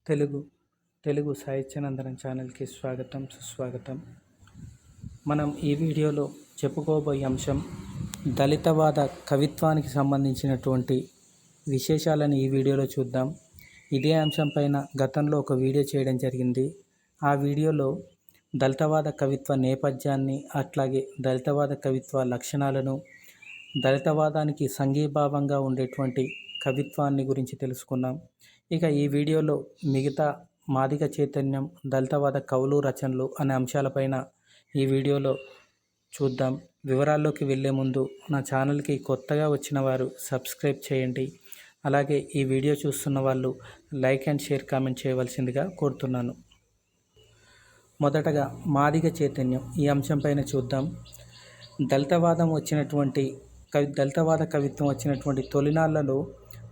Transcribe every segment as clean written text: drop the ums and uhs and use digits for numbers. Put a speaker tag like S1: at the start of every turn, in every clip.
S1: తెలుగు తెలుగు సాహిత్యనందనం ఛానల్కి స్వాగతం సుస్వాగతం. మనం ఈ వీడియోలో చెప్పుకోబోయే అంశం దళితవాద కవిత్వానికి సంబంధించినటువంటి విశేషాలను ఈ వీడియోలో చూద్దాం. ఇదే అంశం పైన గతంలో ఒక వీడియో చేయడం జరిగింది. ఆ వీడియోలో దళితవాద కవిత్వ నేపథ్యాన్ని, అట్లాగే దళితవాద కవిత్వ లక్షణాలను, దళితవాదానికి సంఘీభావంగా ఉండేటువంటి కవిత్వాన్ని గురించి తెలుసుకున్నాం. ఇక ఈ వీడియోలో మిగతా మాదిగ చైతన్యం, దళితవాద కవులు, రచనలు అనే అంశాలపైన ఈ వీడియోలో చూద్దాం. వివరాల్లోకి వెళ్ళే ముందు నా ఛానల్కి కొత్తగా వచ్చిన వారు సబ్స్క్రైబ్ చేయండి. అలాగే ఈ వీడియో చూస్తున్న వాళ్ళు లైక్ అండ్ షేర్, కామెంట్ చేయవలసిందిగా కోరుతున్నాను. మొదటగా మాదిగ చైతన్యం ఈ అంశం పైన చూద్దాం. దళితవాద కవిత్వం వచ్చినటువంటి తొలినాళ్లలో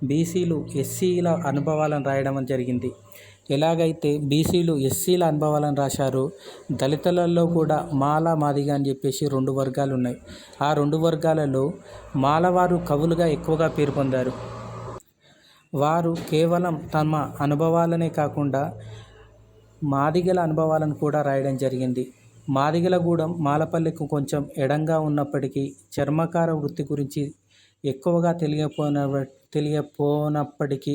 S1: బీసీలు ఎస్సీల అనుభవాలను రాయడం జరిగింది. ఎలాగైతే బీసీలు ఎస్సీల అనుభవాలను రాశారో, దళితులలో కూడా మాల, మాదిగ అని చెప్పేసి రెండు వర్గాలు ఉన్నాయి. ఆ రెండు వర్గాలలో మాలవారు కవులుగా ఎక్కువగా పేరు పొందారు. వారు కేవలం తమ అనుభవాలనే కాకుండా మాదిగల అనుభవాలను కూడా రాయడం జరిగింది. మాదిగలగూడెం మాలపల్లెకు కొంచెం ఎడంగా ఉన్నప్పటికీ చర్మకార వృత్తి గురించి ఎక్కువగా తెలియకపోనప్పటికీ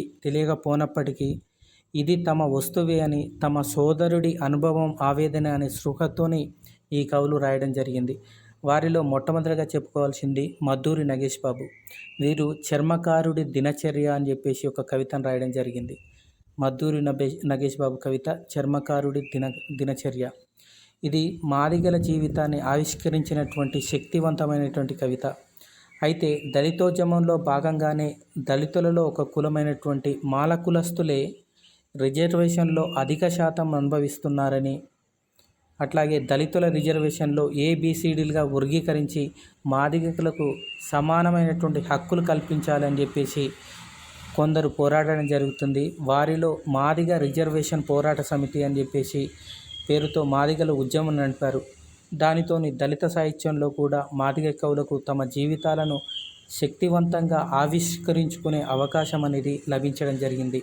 S1: ఇది తమ వస్తువే అని, తమ సోదరుడి అనుభవం, ఆవేదన అనే స్పృహతోని ఈ కవులు రాయడం జరిగింది. వారిలో మొట్టమొదటిగా చెప్పుకోవాల్సింది మద్దూరి నగేష్ బాబు. వీరు చర్మకారుడి దినచర్య అని చెప్పేసి ఒక కవితను రాయడం జరిగింది. మద్దూరి నగేష్ బాబు కవిత చర్మకారుడి దినచర్య. ఇది మాదిగల జీవితాన్ని ఆవిష్కరించినటువంటి శక్తివంతమైనటువంటి కవిత. అయితే దళితోద్యమంలో భాగంగానే దళితులలో ఒక కులమైనటువంటి మాల కులస్తులే రిజర్వేషన్లో అధిక శాతం అనుభవిస్తున్నారని, అట్లాగే దళితుల రిజర్వేషన్లో ఏబిసిడీలుగా వర్గీకరించి మాదిగలకు సమానమైనటువంటి హక్కులు కల్పించాలని చెప్పేసి కొందరు పోరాడడం జరుగుతుంది. వారిలో మాదిగ రిజర్వేషన్ పోరాట సమితి అని చెప్పేసి పేరుతో మాదిగల ఉద్యమం నడిపారు. దానితోని దళిత సాహిత్యంలో కూడా మాదిగ కవులకు తమ జీవితాలను శక్తివంతంగా ఆవిష్కరించుకునే అవకాశం అనేది లభించడం జరిగింది.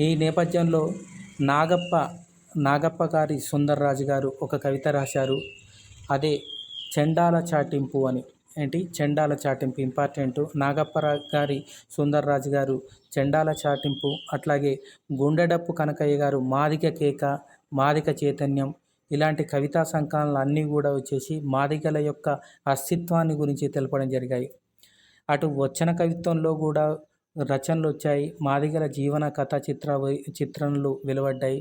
S1: ఈ నేపథ్యంలో నాగప్ప గారి సుందర్రాజు గారు ఒక కవిత రాశారు. అదే చెండాల చాటింపు అని. చెండాల చాటింపు ఇంపార్టెంట్. నాగప్ప గారి సుందర్రాజు గారు చెండాల చాటింపు, అట్లాగే గుండెడప్పు కనకయ్య గారు మాదిగ కేక, మాదిగ చైతన్యం, ఇలాంటి కవితా సంకలనాలు అన్నీ కూడా వచ్చేసి మాదిగల యొక్క అస్తిత్వాన్ని గురించి తెలపడం జరిగాయి. అటు వచన కవిత్వంలో కూడా రచనలు వచ్చాయి. మాదిగల జీవన కథా చిత్రణలు వెలువడ్డాయి.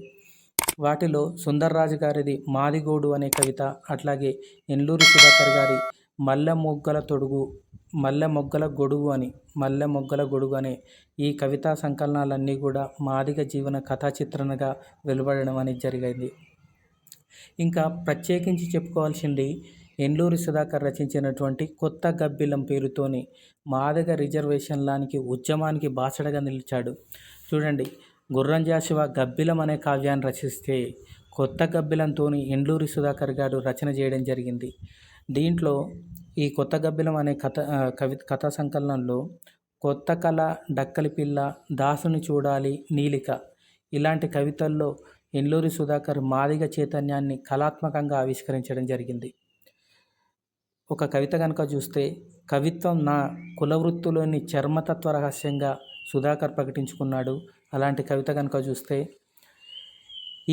S1: వాటిలో సుందర్రాజు గారిది మాదిగోడు అనే కవిత, అట్లాగే ఎన్లూరి సుధాకర్ గారి మల్లె మొగ్గల గొడుగు అనే ఈ కవితా సంకలనాలన్నీ కూడా మాదిగ జీవన కథా చిత్రణగా వెలువడడం అనేది జరిగింది. ఇంకా ప్రత్యేకించి చెప్పుకోవాల్సింది ఎన్లూరి సుధాకర్ రచించినటువంటి కొత్త గబ్బిలం పేరుతోని మాదిగ రిజర్వేషన్లానికి ఉద్యమానికి బాసడగా నిలిచాడు. చూడండి, గుర్రం జాషువా గబ్బిలం అనే కావ్యాన్ని రచిస్తే కొత్త గబ్బిలంతోని ఎన్లూరి సుధాకర్ గారు రచన చేయడం జరిగింది. దీంట్లో ఈ కొత్త గబ్బిలం అనే కథా సంకలనంలో కొత్త కళ, డక్కలి పిల్ల, దాసుని చూడాలి, నీలిక ఇలాంటి కవితల్లో ఎన్లూరి సుధాకర్ మాదిగ చైతన్యాన్ని కళాత్మకంగా ఆవిష్కరించడం జరిగింది. ఒక కవిత కనుక చూస్తే, కవిత్వం నా కులవృత్తులోని చర్మతత్వ రహస్యంగా సుధాకర్ ప్రకటించుకున్నాడు. అలాంటి కవిత కనుక చూస్తే,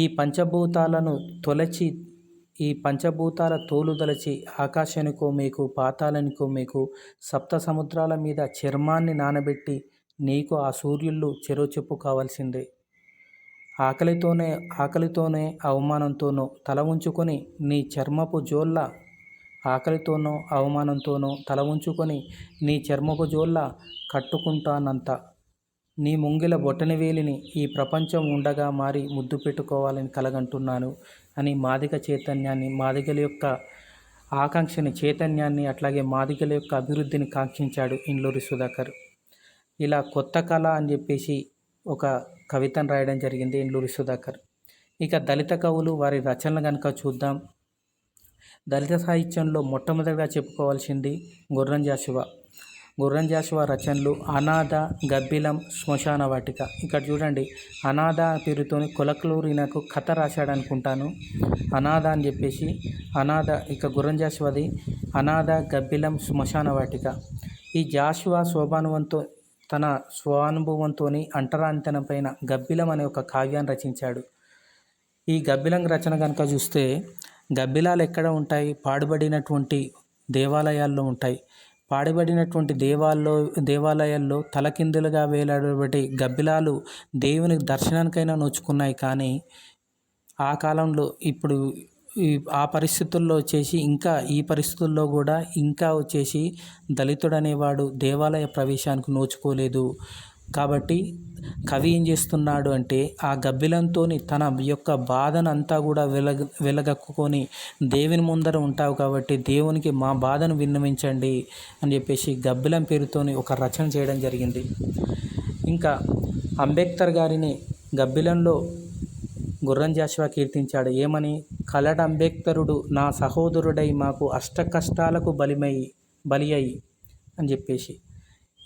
S1: ఈ పంచభూతాల తోలుదలచి ఆకాశానికో మేకు, పాతాళానికో మేకు, సప్త సముద్రాల మీద చర్మాన్ని నానబెట్టి నీకు ఆ సూర్యుళ్ళు చెరో చెప్పు కావాల్సిందే. ఆకలితోనే అవమానంతోనో తల ఉంచుకొని నీ చర్మపు జోళ్ళ కట్టుకుంటానంత, నీ ముంగిల బొటనవేలిని ఈ ప్రపంచం ఉండగా మారి ముద్దు పెట్టుకోవాలని కలగంటున్నాను అని మాదిగ చైతన్యాన్ని, మాదిగల యొక్క ఆకాంక్షని, చైతన్యాన్ని, అట్లాగే మాదిగల యొక్క అభివృద్ధిని కాంక్షించాడు ఎన్లూరి సుధాకర్. ఇలా కొత్త కళ అని చెప్పేసి ఒక కవితను రాయడం జరిగింది ఎన్లూరి సుధాకర్. ఇక దళిత కవులు, వారి రచనలు కనుక చూద్దాం. దళిత సాహిత్యంలో మొట్టమొదటిగా చెప్పుకోవాల్సింది గుర్రం జాషువా. గుర్రం జాషువా రచనలు అనాథ, గబ్బిలం, శ్మశాన వాటిక. ఇక్కడ చూడండి, అనాథ పేరుతోని కొలకలూరినకు కథ రాశాడు అనుకుంటాను. అనాథ అని చెప్పేసి అనాథ, ఇక గుర్రం జాషువాది అనాథ, గబ్బిలం, శ్మశాన వాటిక. ఈ జాషువా తన స్వానుభవంతో అంటరానితనం పైన గబ్బిలం అనే ఒక కావ్యాన్ని రచించాడు. ఈ గబ్బిలం రచన కనుక చూస్తే, గబ్బిలాలు ఎక్కడ ఉంటాయి? పాడుబడినటువంటి దేవాలయాల్లో ఉంటాయి. పాడుబడినటువంటి దేవాలయాల్లో తలకిందులుగా వేలాడబడి గబ్బిలాలు దేవుని దర్శనానికైనా నోచుకున్నాయి. కానీ ఆ కాలంలో ఇప్పుడు ఆ పరిస్థితుల్లో వచ్చేసి ఇంకా ఈ పరిస్థితుల్లో కూడా ఇంకా వచ్చేసి దళితుడు అనేవాడు దేవాలయ ప్రవేశానికి నోచుకోలేదు. కాబట్టి కవి ఏం చేస్తున్నాడు అంటే, ఆ గబ్బిలంతో తన యొక్క బాధను అంతా కూడా వెలగక్కుని దేవుని ముందర ఉంటావు కాబట్టి దేవునికి మా బాధను విన్నవించండి అని చెప్పేసి గబ్బిలం పేరుతోని ఒక రచన చేయడం జరిగింది. ఇంకా అంబేద్కర్ గారిని గబ్బిలంలో గుర్రం జాషువా కీర్తించాడు. ఏమని? కలడ అంబేద్కరుడు నా సహోదరుడై మాకు అష్ట కష్టాలకు బలి అయి అని చెప్పేసి.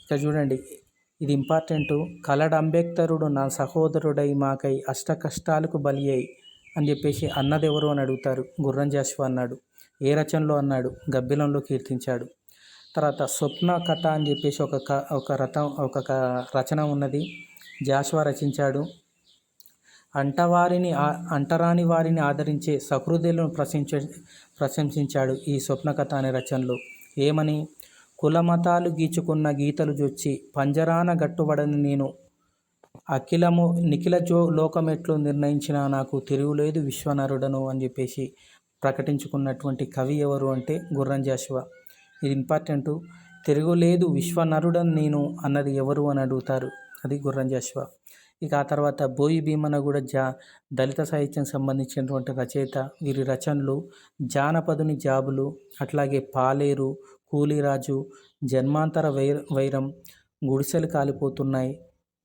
S1: ఇక్కడ చూడండి, ఇది ఇంపార్టెంటు. కలడ అంబేద్కరుడు నా సహోదరుడై మాకై అష్ట కష్టాలకు బలి అయి అని చెప్పేసి అన్నది ఎవరు అని అడుగుతారు. గుర్రం జాషువా అన్నాడు. ఏ రచనలో అన్నాడు? గబ్బిలంలో కీర్తించాడు. తర్వాత స్వప్న కథ అని చెప్పేసి ఒక రచన ఉన్నది, జాషువా రచించాడు. అంటరాని వారిని ఆదరించే సహృదయులను ప్రశంసించాడు ఈ స్వప్న కథ అనే రచనలో. ఏమని? కులమతాలు గీచుకున్న గీతలు జొచ్చి పంజరాన గట్టుబడని నేను అఖిలము నిఖిల లోకమెట్లు నిర్ణయించిన నాకు తిరుగులేదు విశ్వనరుడను అని చెప్పేసి ప్రకటించుకున్నటువంటి కవి ఎవరు అంటే గుర్రం జాషువా. ఇది ఇంపార్టెంటు. తిరుగులేదు విశ్వనరుడను నేను అన్నది ఎవరు అని అడుగుతారు. అది గుర్రం జాషువా. ఇక ఆ తర్వాత బోయి భీమన కూడా దళిత సాహిత్యం సంబంధించినటువంటి రచయిత. వీరి రచనలు జానపదుని జాబులు, అట్లాగే పాలేరు, కూలిరాజు, జన్మాంతర వైరం, గుడిసెలు కాలిపోతున్నాయి,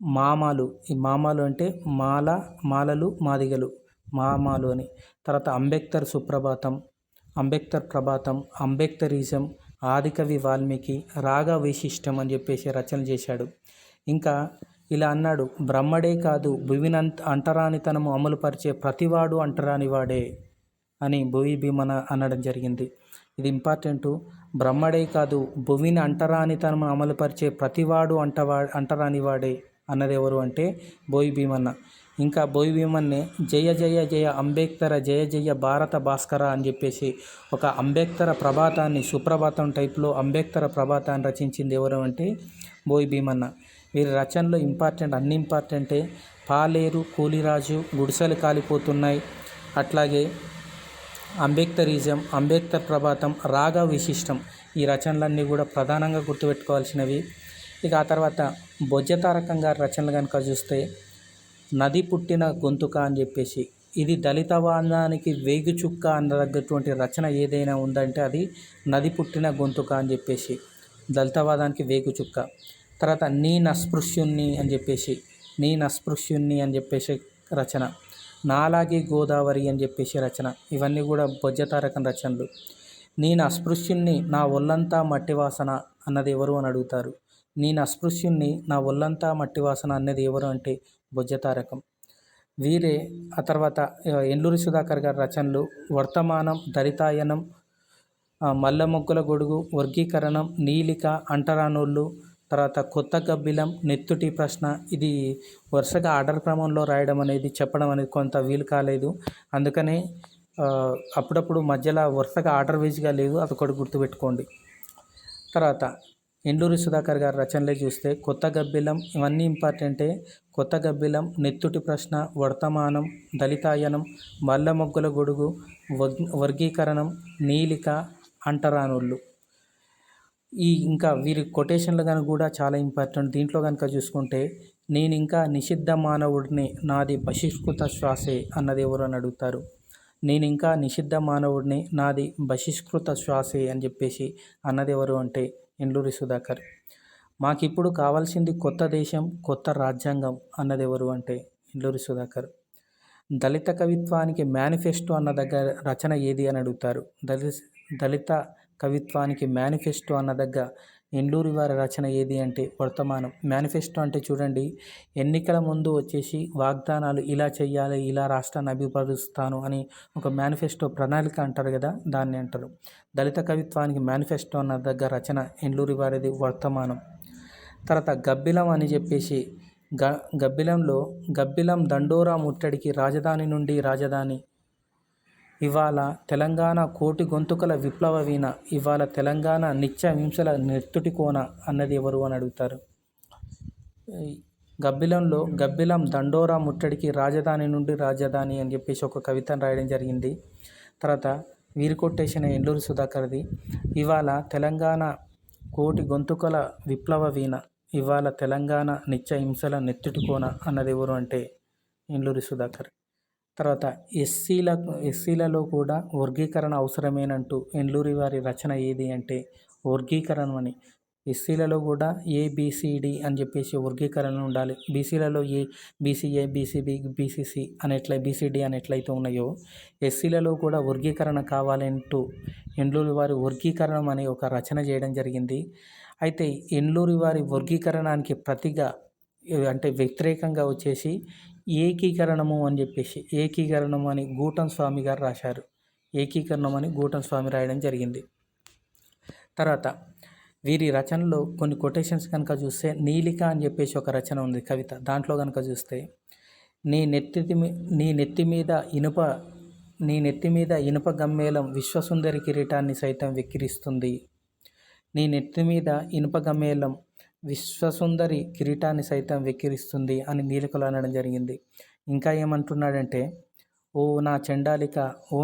S1: మామాలు. ఈ మామాలు అంటే మాలలు మాదిగలు, మామాలు అని. తర్వాత అంబేద్కర్ సుప్రభాతం, అంబేద్కర్ ప్రభాతం, అంబేద్కరిజం, ఆదికవి వాల్మీకి, రాగ వైశిష్టం అని చెప్పేసి రచనలు చేశాడు. ఇంకా ఇలా అన్నాడు, బ్రహ్మడే కాదు భువిని అంటరానితనము అమలుపరిచే ప్రతివాడు అంటరానివాడే అని బోయి భీమన అనడం జరిగింది. ఇది ఇంపార్టెంటు. బ్రహ్మడే కాదు భువిని అంటరానితనము అమలుపరిచే ప్రతివాడు అంటరానివాడే అన్నది ఎవరు అంటే బోయి భీమన్న. ఇంకా బోయి భీమన్నే జయ జయ జయ అంబేద్కర జయ జయ భారత భాస్కర అని చెప్పేసి ఒక అంబేద్కర ప్రభాతాన్ని, సుప్రభాతం టైప్లో అంబేద్కర ప్రభాతాన్ని రచించింది ఎవరు అంటే బోయి భీమన్న. వీరి రచనలో అన్ని ఇంపార్టెంటే. పాలేరు, కూలిరాజు, గుడిసెలు కాలిపోతున్నాయి, అట్లాగే అంబేద్కరిజం, అంబేద్కర్ ప్రభాతం, రాగ విశిష్టం, ఈ రచనలన్నీ కూడా ప్రధానంగా గుర్తుపెట్టుకోవాల్సినవి. ఇక ఆ తర్వాత బొజ్జతారకం గారి రచనలు కనుక చూస్తే, నది పుట్టిన గొంతుక అని చెప్పేసి, ఇది దళితవాదానికి వేగుచుక్క అనదగ్గటువంటి రచన ఏదైనా ఉందంటే అది నది పుట్టిన గొంతుక అని చెప్పేసి, దళితవాదానికి వేగుచుక్క. తర్వాత నీ నస్పృశ్యుణ్ణి అని చెప్పేసి రచన, నాలాగే గోదావరి అని చెప్పేసి రచన. ఇవన్నీ కూడా బొజ్జతారకం రచనలు. నేను అస్పృశ్యుణ్ణి నా ఒళ్ళంతా మట్టి వాసన అన్నది ఎవరు అని అడుగుతారు. నేను అస్పృశ్యుణ్ణి నా ఒళ్ళంతా మట్టి వాసన అన్నది ఎవరు అంటే బొజ్జతారకం. వీరే. ఆ తర్వాత ఎండ్లూరి సుధాకర్ గారి రచనలు వర్తమానం, దళితాయనం, మల్లెమొగ్గల గొడుగు, వర్గీకరణం, నీలిక, అంటరానోళ్ళు, తర్వాత కొత్త గబ్బిలం, నెత్తుటి ప్రశ్న. ఇది వరుసగా ఆర్డర్ క్రమంలో రాయడం అనేది, చెప్పడం అనేది కొంత వీలు కాలేదు. అందుకనే అప్పుడప్పుడు మధ్యలో వరుసగా ఆర్డర్ వైజ్గా లేదు, అదొకటి గుర్తుపెట్టుకోండి. తర్వాత ఎండ్లూరి సుధాకర్ గారి రచనలే చూస్తే కొత్త గబ్బిలం, ఇవన్నీ ఇంపార్టెంటే. కొత్త గబ్బిలం, నెత్తుటి ప్రశ్న, వర్తమానం, దళితాయనం, మల్లెమొగ్గల గొడుగు, వర్గీకరణం, నీలిక, అంటరానోళ్ళు. ఇంకా వీరి కొటేషన్లు కనుక కూడా చాలా ఇంపార్టెంట్. దీంట్లో కనుక చూసుకుంటే, నేను ఇంకా నిషిద్ధ మానవుడిని, నాది బహిష్కృత శ్వాసే అన్నది ఎవరు అని అడుగుతారు. నేను ఇంకా నిషిద్ధ మానవుడిని, నాది బహిష్కృత శ్వాసే అని చెప్పేసి అన్నది ఎవరు అంటే ఎండ్లూరి సుధాకర్. మాకిప్పుడు కావాల్సింది కొత్త దేశం, కొత్త రాజ్యాంగం అన్నది ఎవరు అంటే ఎండ్లూరి సుధాకర్. దళిత కవిత్వానికి మేనిఫెస్టో అన్న దగ్గర రచన ఏది అని అడుగుతారు. దళిత కవిత్వానికి మేనిఫెస్టో అన్నదగ్గ ఎండ్లూరి వారి రచన ఏది అంటే వర్తమానం. మేనిఫెస్టో అంటే చూడండి, ఎన్నికల ముందు వచ్చేసి వాగ్దానాలు ఇలా చెయ్యాలి, ఇలా రాష్ట్రాన్ని అభివృద్ధిస్తాను అని ఒక మేనిఫెస్టో ప్రణాళిక అంటారు కదా, దాన్ని అంటారు. దళిత కవిత్వానికి మేనిఫెస్టో అన్న దగ్గర రచన ఎండ్లూరి వారిది వర్తమానం. తర్వాత గబ్బిలం అని చెప్పేసి గబ్బిలం దండోరా ముట్టడికి రాజధాని నుండి రాజధాని, ఇవాళ తెలంగాణ కోటి గొంతుకల విప్లవ వీణ, ఇవాళ తెలంగాణ నిత్య హింసల నెత్తుటి కోన అన్నది ఎవరు అని అడుగుతారు. గబ్బిలం దండోరా ముట్టడికి రాజధాని నుండి రాజధాని అని చెప్పేసి ఒక కవితను రాయడం జరిగింది. తర్వాత వీరి కొట్టేసిన ఎండ్లూరి సుధాకర్ది, ఇవాళ తెలంగాణ కోటి గొంతుకల విప్లవ వీణ, ఇవాళ తెలంగాణ నిత్య హింసల నెత్తుటి కోన అన్నది ఎవరు అంటే ఎండ్లూరి సుధాకర్. తర్వాత ఎస్సీలలో కూడా వర్గీకరణ అవసరమేనంటూ ఎండ్లూరి వారి రచన ఏది అంటే వర్గీకరణ అని. ఎస్సీలలో కూడా ఏబిసిడి అని చెప్పేసి వర్గీకరణ ఉండాలి. బీసీలలో బీసీఏ, బీసీబీ, బీసీసీ అని బీసీడీ అని ఎట్లయితే ఉన్నాయో ఎస్సీలలో కూడా వర్గీకరణ కావాలంటూ ఎండ్లూరి వారి వర్గీకరణం అనే ఒక రచన చేయడం జరిగింది. అయితే ఎండ్లూరి వారి వర్గీకరణానికి ప్రతిగా అంటే వ్యతిరేకంగా వచ్చేసి ఏకీకరణము అని చెప్పేసి ఏకీకరణం అని గూటం స్వామి గారు రాశారు. ఏకీకరణం అని గూటం స్వామి రాయడం జరిగింది. తర్వాత వీరి రచనలో కొన్ని కొటేషన్స్ కనుక చూస్తే, నీలిక అని చెప్పేసి ఒక రచన ఉంది కవిత. దాంట్లో కనుక చూస్తే, నీ నెత్తి మీద ఇనుప గమ్మేలం విశ్వసుందరి కిరీటాన్ని సైతం వెక్కిరిస్తుంది. నీ నెత్తి మీద ఇనుప గమ్మేలం విశ్వసుందరి కిరీటాన్ని సైతం వెక్కిరిస్తుంది అని నీలికలు అనడం జరిగింది. ఇంకా ఏమంటున్నాడంటే, ఓ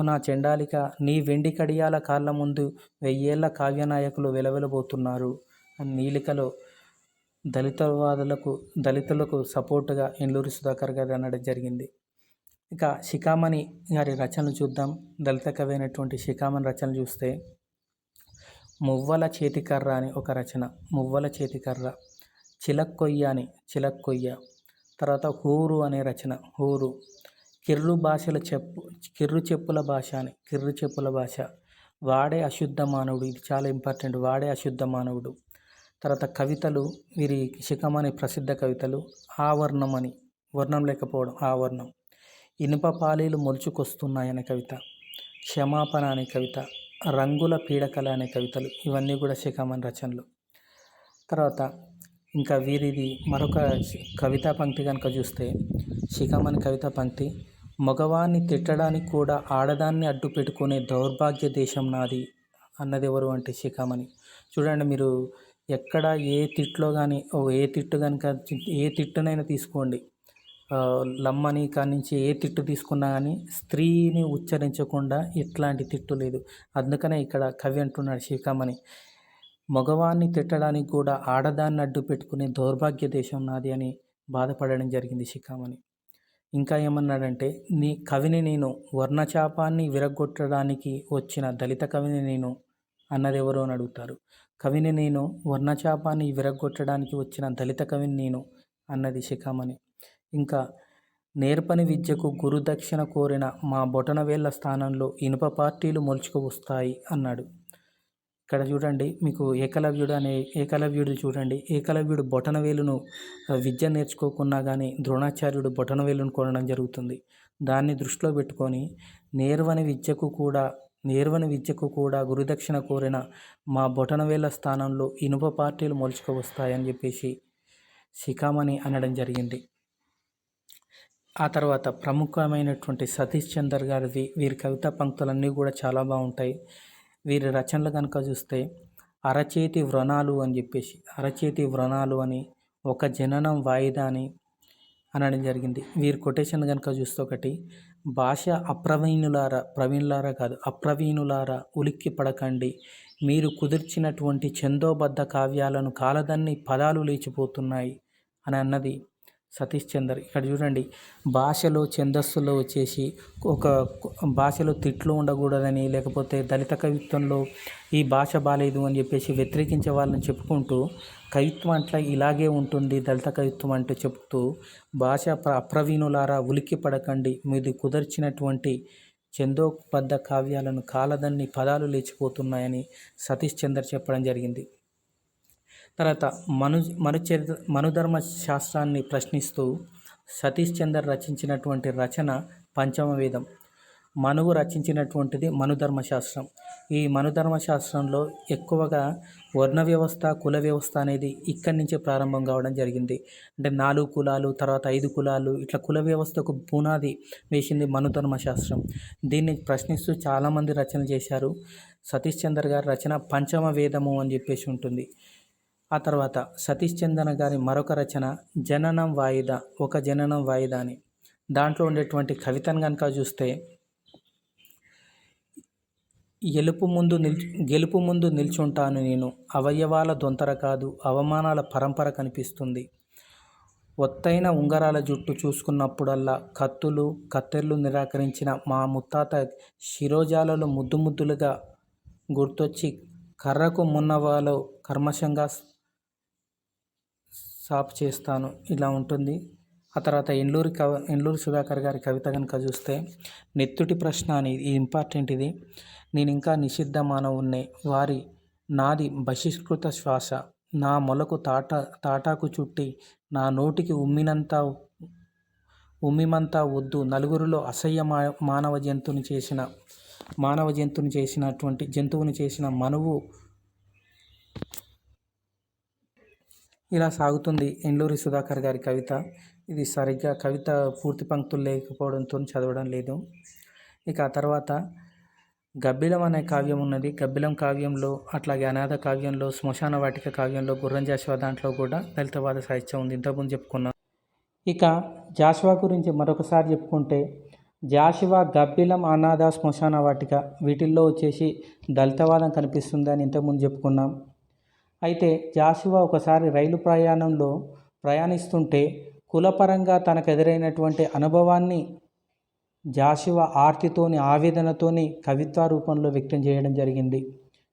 S1: నా చెండాలిక నీ వెండి కడియాల కాళ్ళ ముందు 1000 ఏళ్ల కావ్యనాయకులు వెలవెలబోతున్నారు అని నీలికలో దళితులకు సపోర్టుగా ఎండ్లూరి సుధాకర్ గారు అనడం జరిగింది. ఇక శిఖామణి గారి రచనలు చూద్దాం. దళిత కవి అయినటువంటి శిఖామణి రచనలు చూస్తే, మువ్వల చేతికర్ర అని ఒక రచన. మువ్వల చేతికర్ర. చిలక్కొయ్య. తర్వాత హూరు అనే రచన. హూరు. కిర్రు చెప్పుల భాష. వాడే అశుద్ధ మానవుడు. ఇది చాలా ఇంపార్టెంట్. వాడే అశుద్ధ మానవుడు. తర్వాత కవితలు, వీరి శిఖామణి ప్రసిద్ధ కవితలు. ఆవర్ణం అని, వర్ణం లేకపోవడం, ఆవర్ణం. ఇనుప పాలీలు మొలుచుకొస్తున్నాయనే కవిత. క్షమాపణ అనే కవిత. రంగుల పీడకల అనే కవితలు. ఇవన్నీ కూడా శిఖామణి రచనలు. తర్వాత ఇంకా వీరిది మరొక కవితా పంక్తి కనుక చూస్తే, శిఖామణి కవితా పంక్తి, మగవాన్ని తిట్టడానికి కూడా ఆడదాన్ని అడ్డు పెట్టుకునే దౌర్భాగ్య దేశం నాది అన్నది ఎవరు అంటే శిఖామణి. చూడండి, మీరు ఎక్కడ ఏ తిట్లో కానీ ఏ తిట్టునైనా తీసుకోండి, లమ్మని కాడి నుంచి ఏ తిట్టు తీసుకున్నా కానీ స్త్రీని ఉచ్చరించకుండా ఎట్లాంటి తిట్టు లేదు. అందుకనే ఇక్కడ కవి అంటున్నాడు శిఖామణి, మగవాన్ని తిట్టడానికి కూడా ఆడదాన్ని అడ్డు పెట్టుకునే దౌర్భాగ్య దేశం నాది అని బాధపడడం జరిగింది శిఖామణి. ఇంకా ఏమన్నాడంటే, కవిని నేను వర్ణచాపాన్ని విరగొట్టడానికి వచ్చిన దళిత కవిని నేను అన్నది ఎవరు అని అడుగుతారు. కవిని నేను వర్ణచాపాన్ని విరగొట్టడానికి వచ్చిన దళిత కవిని నేను అన్నది శిఖామణి. ఇంకా నేర్పని విద్యకు గురుదక్షిణ కోరిన మా బొటనవేళ్ల స్థానంలో ఇనుప పార్టీలు మొలుచుకు వస్తాయి అన్నాడు. ఇక్కడ చూడండి, మీకు ఏకలవ్యుడు చూడండి. ఏకలవ్యుడు బొటనవేలును విద్య నేర్చుకోకున్నా కానీ ద్రోణాచార్యుడు బొటనవేలును కొనడం జరుగుతుంది. దాన్ని దృష్టిలో పెట్టుకొని నేర్వని విద్యకు కూడా గురుదక్షిణ కోరిన మా బొటనవేళ్ల స్థానంలో ఇనుప పార్టీలు మొలుచుకు వస్తాయని చెప్పేసి శిఖామణి అనడం జరిగింది. ఆ తర్వాత ప్రముఖమైనటువంటి సతీష్ చందర్ గారివి వీరి కవితా పంక్తులన్నీ కూడా చాలా బాగుంటాయి. వీరి రచనలు కనుక చూస్తే, అరచేతి వ్రణాలు అని, ఒక జననం వాయిదా అని అనడం జరిగింది. వీరి కొటేషన్ కనుక చూస్తే, ఒకటి, భాష అప్రవీణులారా ఉలిక్కి పడకండి, మీరు కుదిర్చినటువంటి ఛందోబద్ధ కావ్యాలను కాలదన్ని పదాలు లేచిపోతున్నాయి అని అన్నది సతీష్ చందర్. ఇక్కడ చూడండి, భాషలో ఛందస్సులో వచ్చేసి ఒక భాషలో తిట్లు ఉండకూడదని, లేకపోతే దళిత కవిత్వంలో ఈ భాష బాలేదు అని చెప్పేసి వ్యతిరేకించే వాళ్ళని చెప్పుకుంటూ, కవిత్వం అట్లా ఇలాగే ఉంటుంది దళిత కవిత్వం అంటూ చెప్తూ, భాష అప్రవీణులారా ఉలిక్కి పడకండి, మీది కుదర్చినటువంటి ఛందోబద్ధ కావ్యాలను కాలదన్ని పదాలు లేచిపోతున్నాయని సతీష్ చందర్ చెప్పడం జరిగింది. తర్వాత మనుధర్మ శాస్త్రాన్ని ప్రశ్నిస్తూ సతీష్ చంద్ర రచించినటువంటి రచన పంచమ వేదం. మనువు రచించినటువంటిది మనుధర్మశాస్త్రం. ఈ మనుధర్మశాస్త్రంలో ఎక్కువగా వర్ణ వ్యవస్థ, కుల వ్యవస్థ అనేది ఇక్కడి నుంచే ప్రారంభం కావడం జరిగింది. అంటే 4 కులాలు, తర్వాత 5 కులాలు, ఇట్లా కుల వ్యవస్థకు పునాది వేసింది మనుధర్మశాస్త్రం. దీన్ని ప్రశ్నిస్తూ చాలామంది రచన చేశారు. సతీష్ చంద్ర గారి రచన పంచమ వేదము అని చెప్పేసి ఉంటుంది. ఆ తర్వాత సతీష్ చంద్ర గారి మరొక రచన జననం వాయిదా, ఒక జననం వాయిదా అని. దాంట్లో ఉండేటువంటి కవితను కనుక చూస్తే, గెలుపు ముందు నిల్చుంటాను నేను, అవయవాల దొంతర కాదు, అవమానాల పరంపర కనిపిస్తుంది. ఒత్తైన ఉంగరాల జుట్టు చూసుకున్నప్పుడల్లా కత్తెర్లు నిరాకరించిన మా ముత్తాత శిరోజాలలో ముద్దులుగా గుర్తొచ్చి కర్రకు మున్నవాలో కర్మశంగా సాపు చేస్తాను. ఇలా ఉంటుంది. ఆ తర్వాత ఎండ్లూరి సుధాకర్ గారి కవిత కనుక చూస్తే, నెత్తుటి ప్రశ్న అని, ఇంపార్టెంట్ ఇది. నేను ఇంకా నిషిద్ధ మానవున్నే, నాది బహిష్కృత శ్వాస, నా మొలకు తాటాకు చుట్టి నా నోటికి ఉమ్మిమంతా వద్దు, నలుగురిలో అసహ్య జంతువుని చేసిన మనువు. ఇలా సాగుతుంది ఎండ్లూరి సుధాకర్ గారి కవిత. ఇది సరిగ్గా కవిత పూర్తి పంక్తులు లేకపోవడంతో చదవడం లేదు. ఇక ఆ తర్వాత గబ్బిలం అనే కావ్యం ఉన్నది. గబ్బిలం కావ్యంలో, అట్లాగే అనాథ కావ్యంలో, శ్మశాన వాటిక కావ్యంలో, గుర్రం జాషువా దాంట్లో కూడా దళితవాద సాహిత్యం ఉంది. ఇంతకుముందు చెప్పుకున్నాం. ఇక జాషువా గురించి మరొకసారి చెప్పుకుంటే, జాషువా, గబ్బిలం, అనాథ, శ్మశాన వాటిక వీటిల్లో వచ్చేసి దళితవాదం కనిపిస్తుంది అని ఇంతకుముందు చెప్పుకున్నాం. అయితే జాషువా ఒకసారి రైలు ప్రయాణంలో ప్రయాణిస్తుంటే కులపరంగా తనకు ఎదురైనటువంటి అనుభవాన్ని జాషువా ఆర్తితోని, ఆవేదనతోని కవిత్వ రూపంలో వ్యక్తం చేయడం జరిగింది.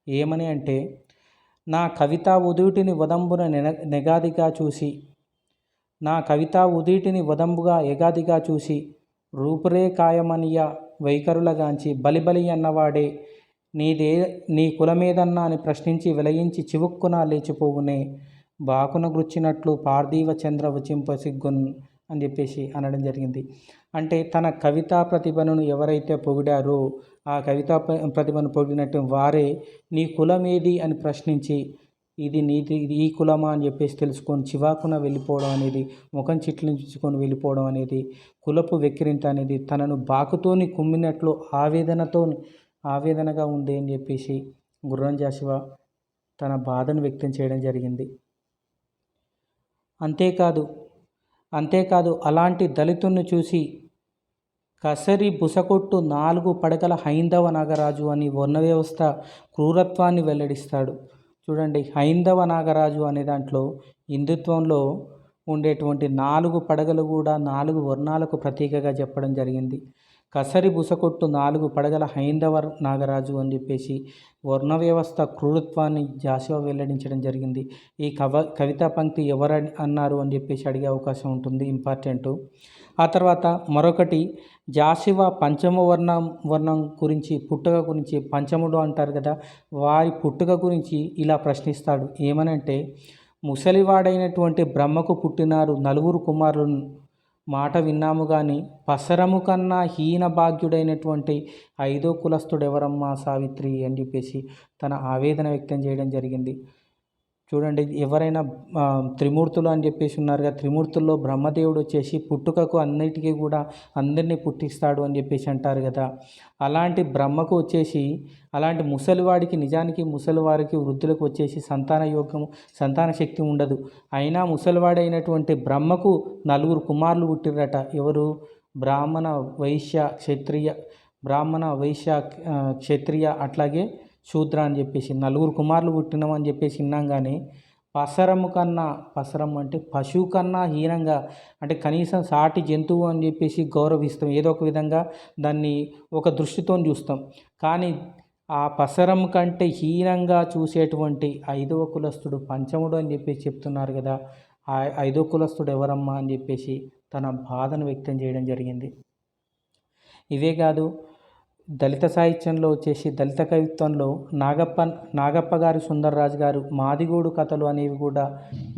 S1: ఏమని అంటే, నా కవితా ఉదీటిని వదంబుగా ఎగాదిగా చూసి రూపురేఖాయమనియ వైఖరులగాంచి బలిబలి అన్నవాడే నీ కులమేదన్నా అని ప్రశ్నించి విలయించి చివుక్కున లేచిపోవునే బాకున గృచ్చినట్లు పార్థివ చంద్ర వచింపసిగ్గున్ అని చెప్పేసి అనడం జరిగింది. అంటే తన కవితా ప్రతిభను ఎవరైతే పొగిడారో ఆ కవితా ప్రతిభను పొగిడినట్టు వారే నీ కులమేది అని ప్రశ్నించి ఇది ఈ కులమా అని చెప్పేసి తెలుసుకొని చివాకున వెళ్ళిపోవడం అనేది, ముఖం చిట్లించుకొని వెళ్ళిపోవడం అనేది, కులపు వెక్కిరింత అనేది తనను బాకుతోని కుమ్మినట్లు ఆవేదనగా ఉంది అని చెప్పేసి గుర్రం జాషువా తన బాధను వ్యక్తం చేయడం జరిగింది. అంతేకాదు అలాంటి దళితుణ్ణి చూసి కసరి బుసకొట్టు 4 పడగల హైందవ నాగరాజు అని వర్ణ వ్యవస్థ క్రూరత్వాన్ని వెల్లడిస్తాడు. చూడండి, హైందవ నాగరాజు అనే దాంట్లో హిందుత్వంలో ఉండేటువంటి 4 పడగలు కూడా 4 వర్ణాలకు ప్రతీకగా చెప్పడం జరిగింది. కసరి బుసకొట్టు 4 పడగల హైందవ నాగరాజు అని చెప్పేసి వర్ణ వ్యవస్థ క్రూరత్వాన్ని జాషువా వెల్లడించడం జరిగింది. ఈ కవితా పంక్తి ఎవరు అన్నారు అని చెప్పేసి అడిగే అవకాశం ఉంటుంది, ఇంపార్టెంటు. ఆ తర్వాత మరొకటి, జాషువా పంచమ వర్ణం గురించి, పుట్టుక గురించి, పంచముడు అంటారు కదా, వారి పుట్టుక గురించి ఇలా ప్రశ్నిస్తాడు. ఏమనంటే, ముసలివాడైనటువంటి బ్రహ్మకు పుట్టినారు 4 కుమారులను, మాట విన్నాము కానీ పసరము కన్నా హీన భాగ్యుడైనటువంటి 5వ కులస్థుడెవరమ్మా సావిత్రి అని చెప్పేసి తన ఆవేదన వ్యక్తం చేయడం జరిగింది. చూడండి, ఎవరైనా త్రిమూర్తులు అని చెప్పేసి ఉన్నారు కదా, త్రిమూర్తుల్లో బ్రహ్మదేవుడు వచ్చేసి పుట్టుకకు అన్నిటికీ కూడా అందరినీ పుట్టిస్తాడు అని చెప్పేసి అంటారు కదా. అలాంటి బ్రహ్మకు వచ్చేసి, అలాంటి ముసలివాడికి, నిజానికి ముసలివారికి, వృద్ధులకు వచ్చేసి సంతాన శక్తి ఉండదు. అయినా ముసలివాడైనటువంటి బ్రహ్మకు 4 కుమారులు పుట్టిరట. ఎవరు? బ్రాహ్మణ, వైశ్య, క్షత్రియ అట్లాగే శూద్ర అని చెప్పేసి 4 కుమారులు పుట్టినామని చెప్పేసి విన్నాం. కానీ పసరం అంటే పశువు కన్నా హీనంగా, అంటే కనీసం సాటి జంతువు అని చెప్పేసి గౌరవిస్తాం, ఏదో ఒక విధంగా దాన్ని ఒక దృష్టితో చూస్తాం. కానీ ఆ పసరం కంటే హీనంగా చూసేటువంటి 5వ కులస్థుడు పంచముడు అని చెప్పేసి చెప్తున్నారు కదా. ఆ 5వ కులస్థుడు ఎవరమ్మా అని చెప్పేసి తన బాధను వ్యక్తం చేయడం జరిగింది. ఇవే కాదు, దళిత సాహిత్యంలో వచ్చేసి దళిత కవిత్వంలో నాగప్ప గారు సుందర్రాజు గారు మాదిగూడు కథలు అనేవి కూడా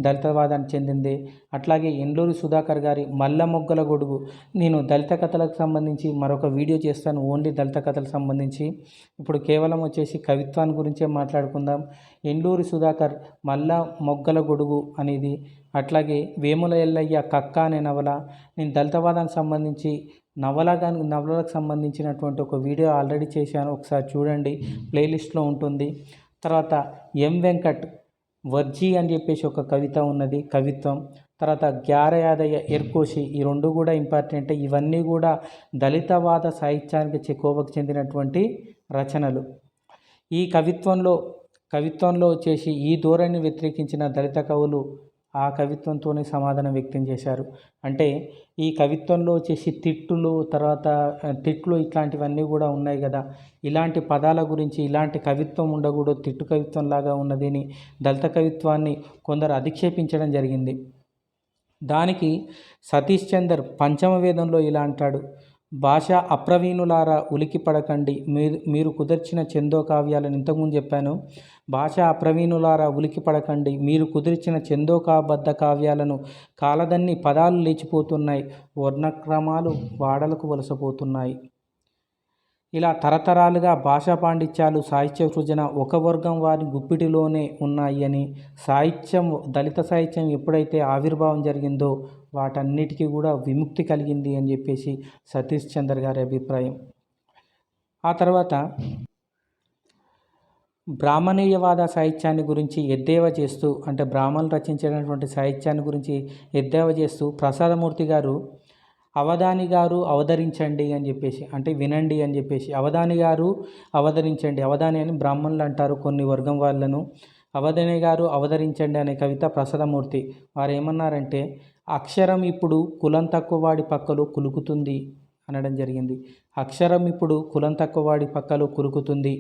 S1: దళితవాదానికి చెందింది. అట్లాగే ఎండూరి సుధాకర్ గారి మల్ల మొగ్గల గొడుగు. నేను దళిత కథలకు సంబంధించి మరొక వీడియో చేస్తాను, ఓన్లీ దళిత కథలకు సంబంధించి. ఇప్పుడు కేవలం వచ్చేసి కవిత్వాన్ని గురించే మాట్లాడుకుందాం. ఎండూరి సుధాకర్ మల్ల మొగ్గల గొడుగు అనేది, అట్లాగే వేముల ఎల్లయ్య కక్క అనే నవల. నేను దళితవాదానికి సంబంధించి నవలకు సంబంధించినటువంటి ఒక వీడియో ఆల్రెడీ చేశాను, ఒకసారి చూడండి, ప్లేలిస్ట్లో ఉంటుంది. తర్వాత వెంకట్ వర్జీ అని చెప్పేసి ఒక కవిత ఉన్నది, కవిత్వం. తర్వాత గ్యారయాదయ్య ఎర్కోషి, ఈ రెండు కూడా ఇంపార్టెంట్. ఇవన్నీ కూడా దళితవాద సాహిత్యానికి కోవకు చెందినటువంటి రచనలు. ఈ కవిత్వంలో వచ్చేసి ఈ ధోరణిని వ్యతిరేకించిన దళిత కవులు ఆ కవిత్వంతోనే సమాధానం వ్యక్తం చేశారు. అంటే ఈ కవిత్వంలో వచ్చేసి తిట్లు ఇట్లాంటివన్నీ కూడా ఉన్నాయి కదా, ఇలాంటి పదాల గురించి ఇలాంటి కవిత్వం ఉండకూడదు, తిట్టు కవిత్వం లాగా ఉన్నదని దళిత కవిత్వాన్ని కొందరు అధిక్షేపించడం జరిగింది. దానికి సతీష్ చందర్ పంచమ వేదంలో ఇలా అంటాడు: భాష అప్రవీణులారా ఉలికి పడకండి, మీరు కుదిర్చిన చందో కావ్యాలను ఇంతకుముందు చెప్పాను. భాష అప్రవీణులారా ఉలికి పడకండి, మీరు కుదిర్చిన చందోకాబద్ధ కావ్యాలను కాలదన్ని పదాలు లేచిపోతున్నాయి, వర్ణక్రమాలు వాడలకు వలసపోతున్నాయి. ఇలా తరతరాలుగా భాషా పాండిత్యాలు, సాహిత్య సృజన ఒక వర్గం వారి గుప్పిటిలోనే ఉన్నాయి అని, దళిత సాహిత్యం ఎప్పుడైతే ఆవిర్భావం జరిగిందో వాటన్నిటికీ కూడా విముక్తి కలిగింది అని చెప్పేసి సతీష్ చందర్ గారి అభిప్రాయం. ఆ తర్వాత బ్రాహ్మణీయవాద సాహిత్యాన్ని గురించి ఎద్దేవా చేస్తూ, అంటే బ్రాహ్మణులు రచించినటువంటి సాహిత్యాన్ని గురించి ఎద్దేవా చేస్తూ ప్రసాదమూర్తి గారు అవధాని గారు అవతరించండి అని చెప్పేసి, అంటే వినండి అని చెప్పేసి, అవధాని గారు అవతరించండి, అవధాని అని బ్రాహ్మణులు అంటారు కొన్ని వర్గం వాళ్ళను, అవధాని గారు అవతరించండి అనే కవిత ప్రసాదమూర్తి. వారు ఏమన్నారంటే, అక్షరం ఇప్పుడు కులం తక్కువ వాడి పక్కలో కులుకుతుంది అనడం జరిగింది. అక్షరం ఇప్పుడు కులం తక్కువ వాడి పక్కలో కులుకుతుంది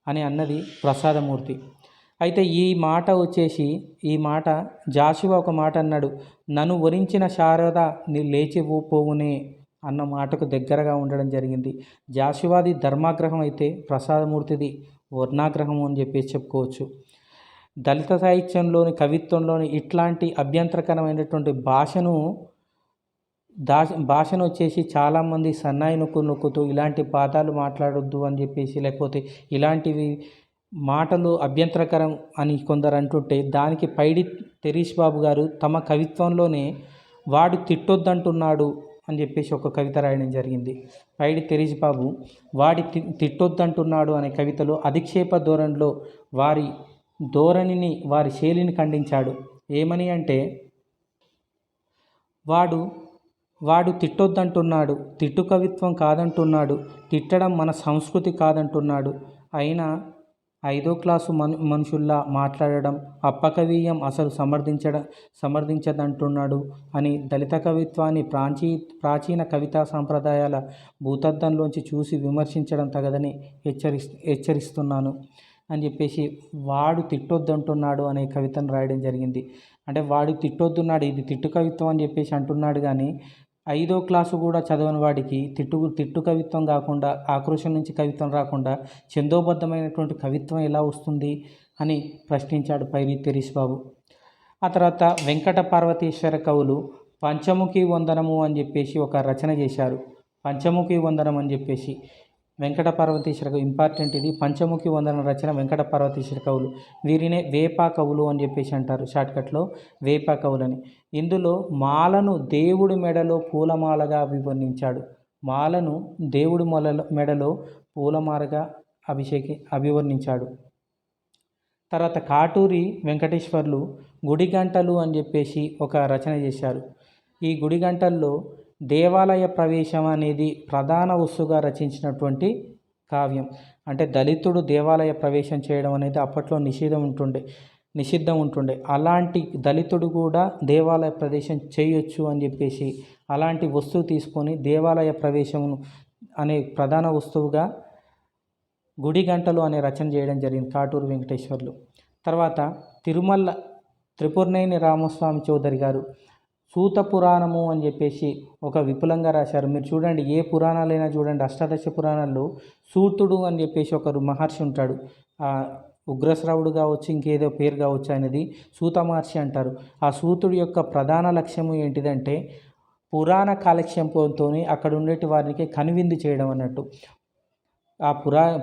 S1: అని అన్నది ప్రసాదమూర్తి. అయితే ఈ మాట జాషువా ఒక మాట అన్నాడు: నన్ను వరించిన శారద నీ లేచి పోవునే అన్న మాటకు దగ్గరగా ఉండడం జరిగింది. జాషువాది ధర్మాగ్రహం అయితే ప్రసాదమూర్తిది వర్ణాగ్రహం అని చెప్పేసి చెప్పుకోవచ్చు. దళిత సాహిత్యంలోని కవిత్వంలోని ఇట్లాంటి అభ్యంతరకరమైనటువంటి భాషను వచ్చేసి చాలామంది సన్నాయి నొక్కుతూ ఇలాంటి పాదాలు మాట్లాడొద్దు అని చెప్పేసి, లేకపోతే ఇలాంటివి మాటలు అభ్యంతరకరం అని కొందరు అంటుంటే, దానికి పైడి తెరీష్ బాబు గారు తమ కవిత్వంలోనే వాడు తిట్టొద్దంటున్నాడు అని చెప్పేసి ఒక కవిత రాయడం జరిగింది. పైడి తెరీష్ బాబు తిట్టొద్దంటున్నాడు అనే కవితలో అధిక్షేప ధోరణిలో వారి శైలిని ఖండించాడు. ఏమని అంటే, వాడు తిట్టొద్దంటున్నాడు, తిట్టు కవిత్వం కాదంటున్నాడు, తిట్టడం మన సంస్కృతి కాదంటున్నాడు, అయినా 5వ క్లాసు మనుషుల్లా మాట్లాడడం అప్పకవీయం అసలు సమర్థించదంటున్నాడు అని దళిత కవిత్వాన్ని ప్రాచీన కవితా సాంప్రదాయాల భూతద్దంలోంచి చూసి విమర్శించడం తగదని హెచ్చరిస్తున్నాను అని చెప్పేసి వాడు తిట్టొద్దంటున్నాడు అనే కవితను రాయడం జరిగింది. అంటే వాడు తిట్టొద్దున్నాడు, ఇది తిట్టు కవిత్వం అని చెప్పేసి అంటున్నాడు, కానీ 5వ క్లాసు కూడా చదవని వాడికి తిట్టు కవిత్వం కాకుండా, ఆక్రోశం నుంచి కవిత్వం రాకుండా ఛందోబద్ధమైనటువంటి కవిత్వం ఎలా వస్తుంది అని ప్రశ్నించాడు పైడి తెరీష్ బాబు. ఆ తర్వాత వెంకట పార్వతీశ్వర కవులు పంచముఖి వందనము అని చెప్పేసి ఒక రచన చేశారు. పంచముఖి వందనం అని చెప్పేసి వెంకట పార్వతీశ్వర ఇంపార్టెంట్, ఇది పంచముఖి వందన రచన వెంకట పార్వతీశ్వర కవులు. వీరినే వేపా కవులు అని చెప్పేసి అంటారు, షార్ట్కట్లో వేపా కవులని. ఇందులో మాలను దేవుడి మెడలో పూలమాలగా అభివర్ణించాడు. మాలను దేవుడి మెడలో పూలమాలగా అభివర్ణించాడు. తర్వాత కాటూరి వెంకటేశ్వర్లు గుడిగంటలు అని చెప్పేసి ఒక రచన చేశారు. ఈ గుడిగంటల్లో దేవాలయ ప్రవేశం అనేది ప్రధాన వస్తుగా రచించినటువంటి కావ్యం. అంటే దళితుడు దేవాలయ ప్రవేశం చేయడం అనేది అప్పట్లో నిషిద్ధం ఉంటుండే. అలాంటి దళితుడు కూడా దేవాలయ ప్రవేశం చేయొచ్చు అని చెప్పేసి అలాంటి వస్తువు తీసుకొని దేవాలయ ప్రవేశం అనే ప్రధాన వస్తువుగా గుడిగంటలు అనే రచన చేయడం జరిగింది కాటూరు వెంకటేశ్వర్లు. తర్వాత త్రిపురనేని రామస్వామి చౌదరి గారు సూత పురాణము అని చెప్పేసి ఒక విపులంగా రాశారు. మీరు చూడండి, ఏ పురాణాలైనా చూడండి, అష్టాదశ పురాణాల్లో సూతుడు అని చెప్పేసి ఒకరు మహర్షి ఉంటాడు. ఉగ్రశ్రవుడు కావచ్చు, ఇంకేదో పేరు కావచ్చు, ఆయనది సూత మహర్షి అంటారు. ఆ సూతుడి యొక్క ప్రధాన లక్ష్యము ఏంటిదంటే పురాణ కాలక్షేపంతో అక్కడ ఉండేటి వారికి కనువిందు చేయడం అన్నట్టు. ఆ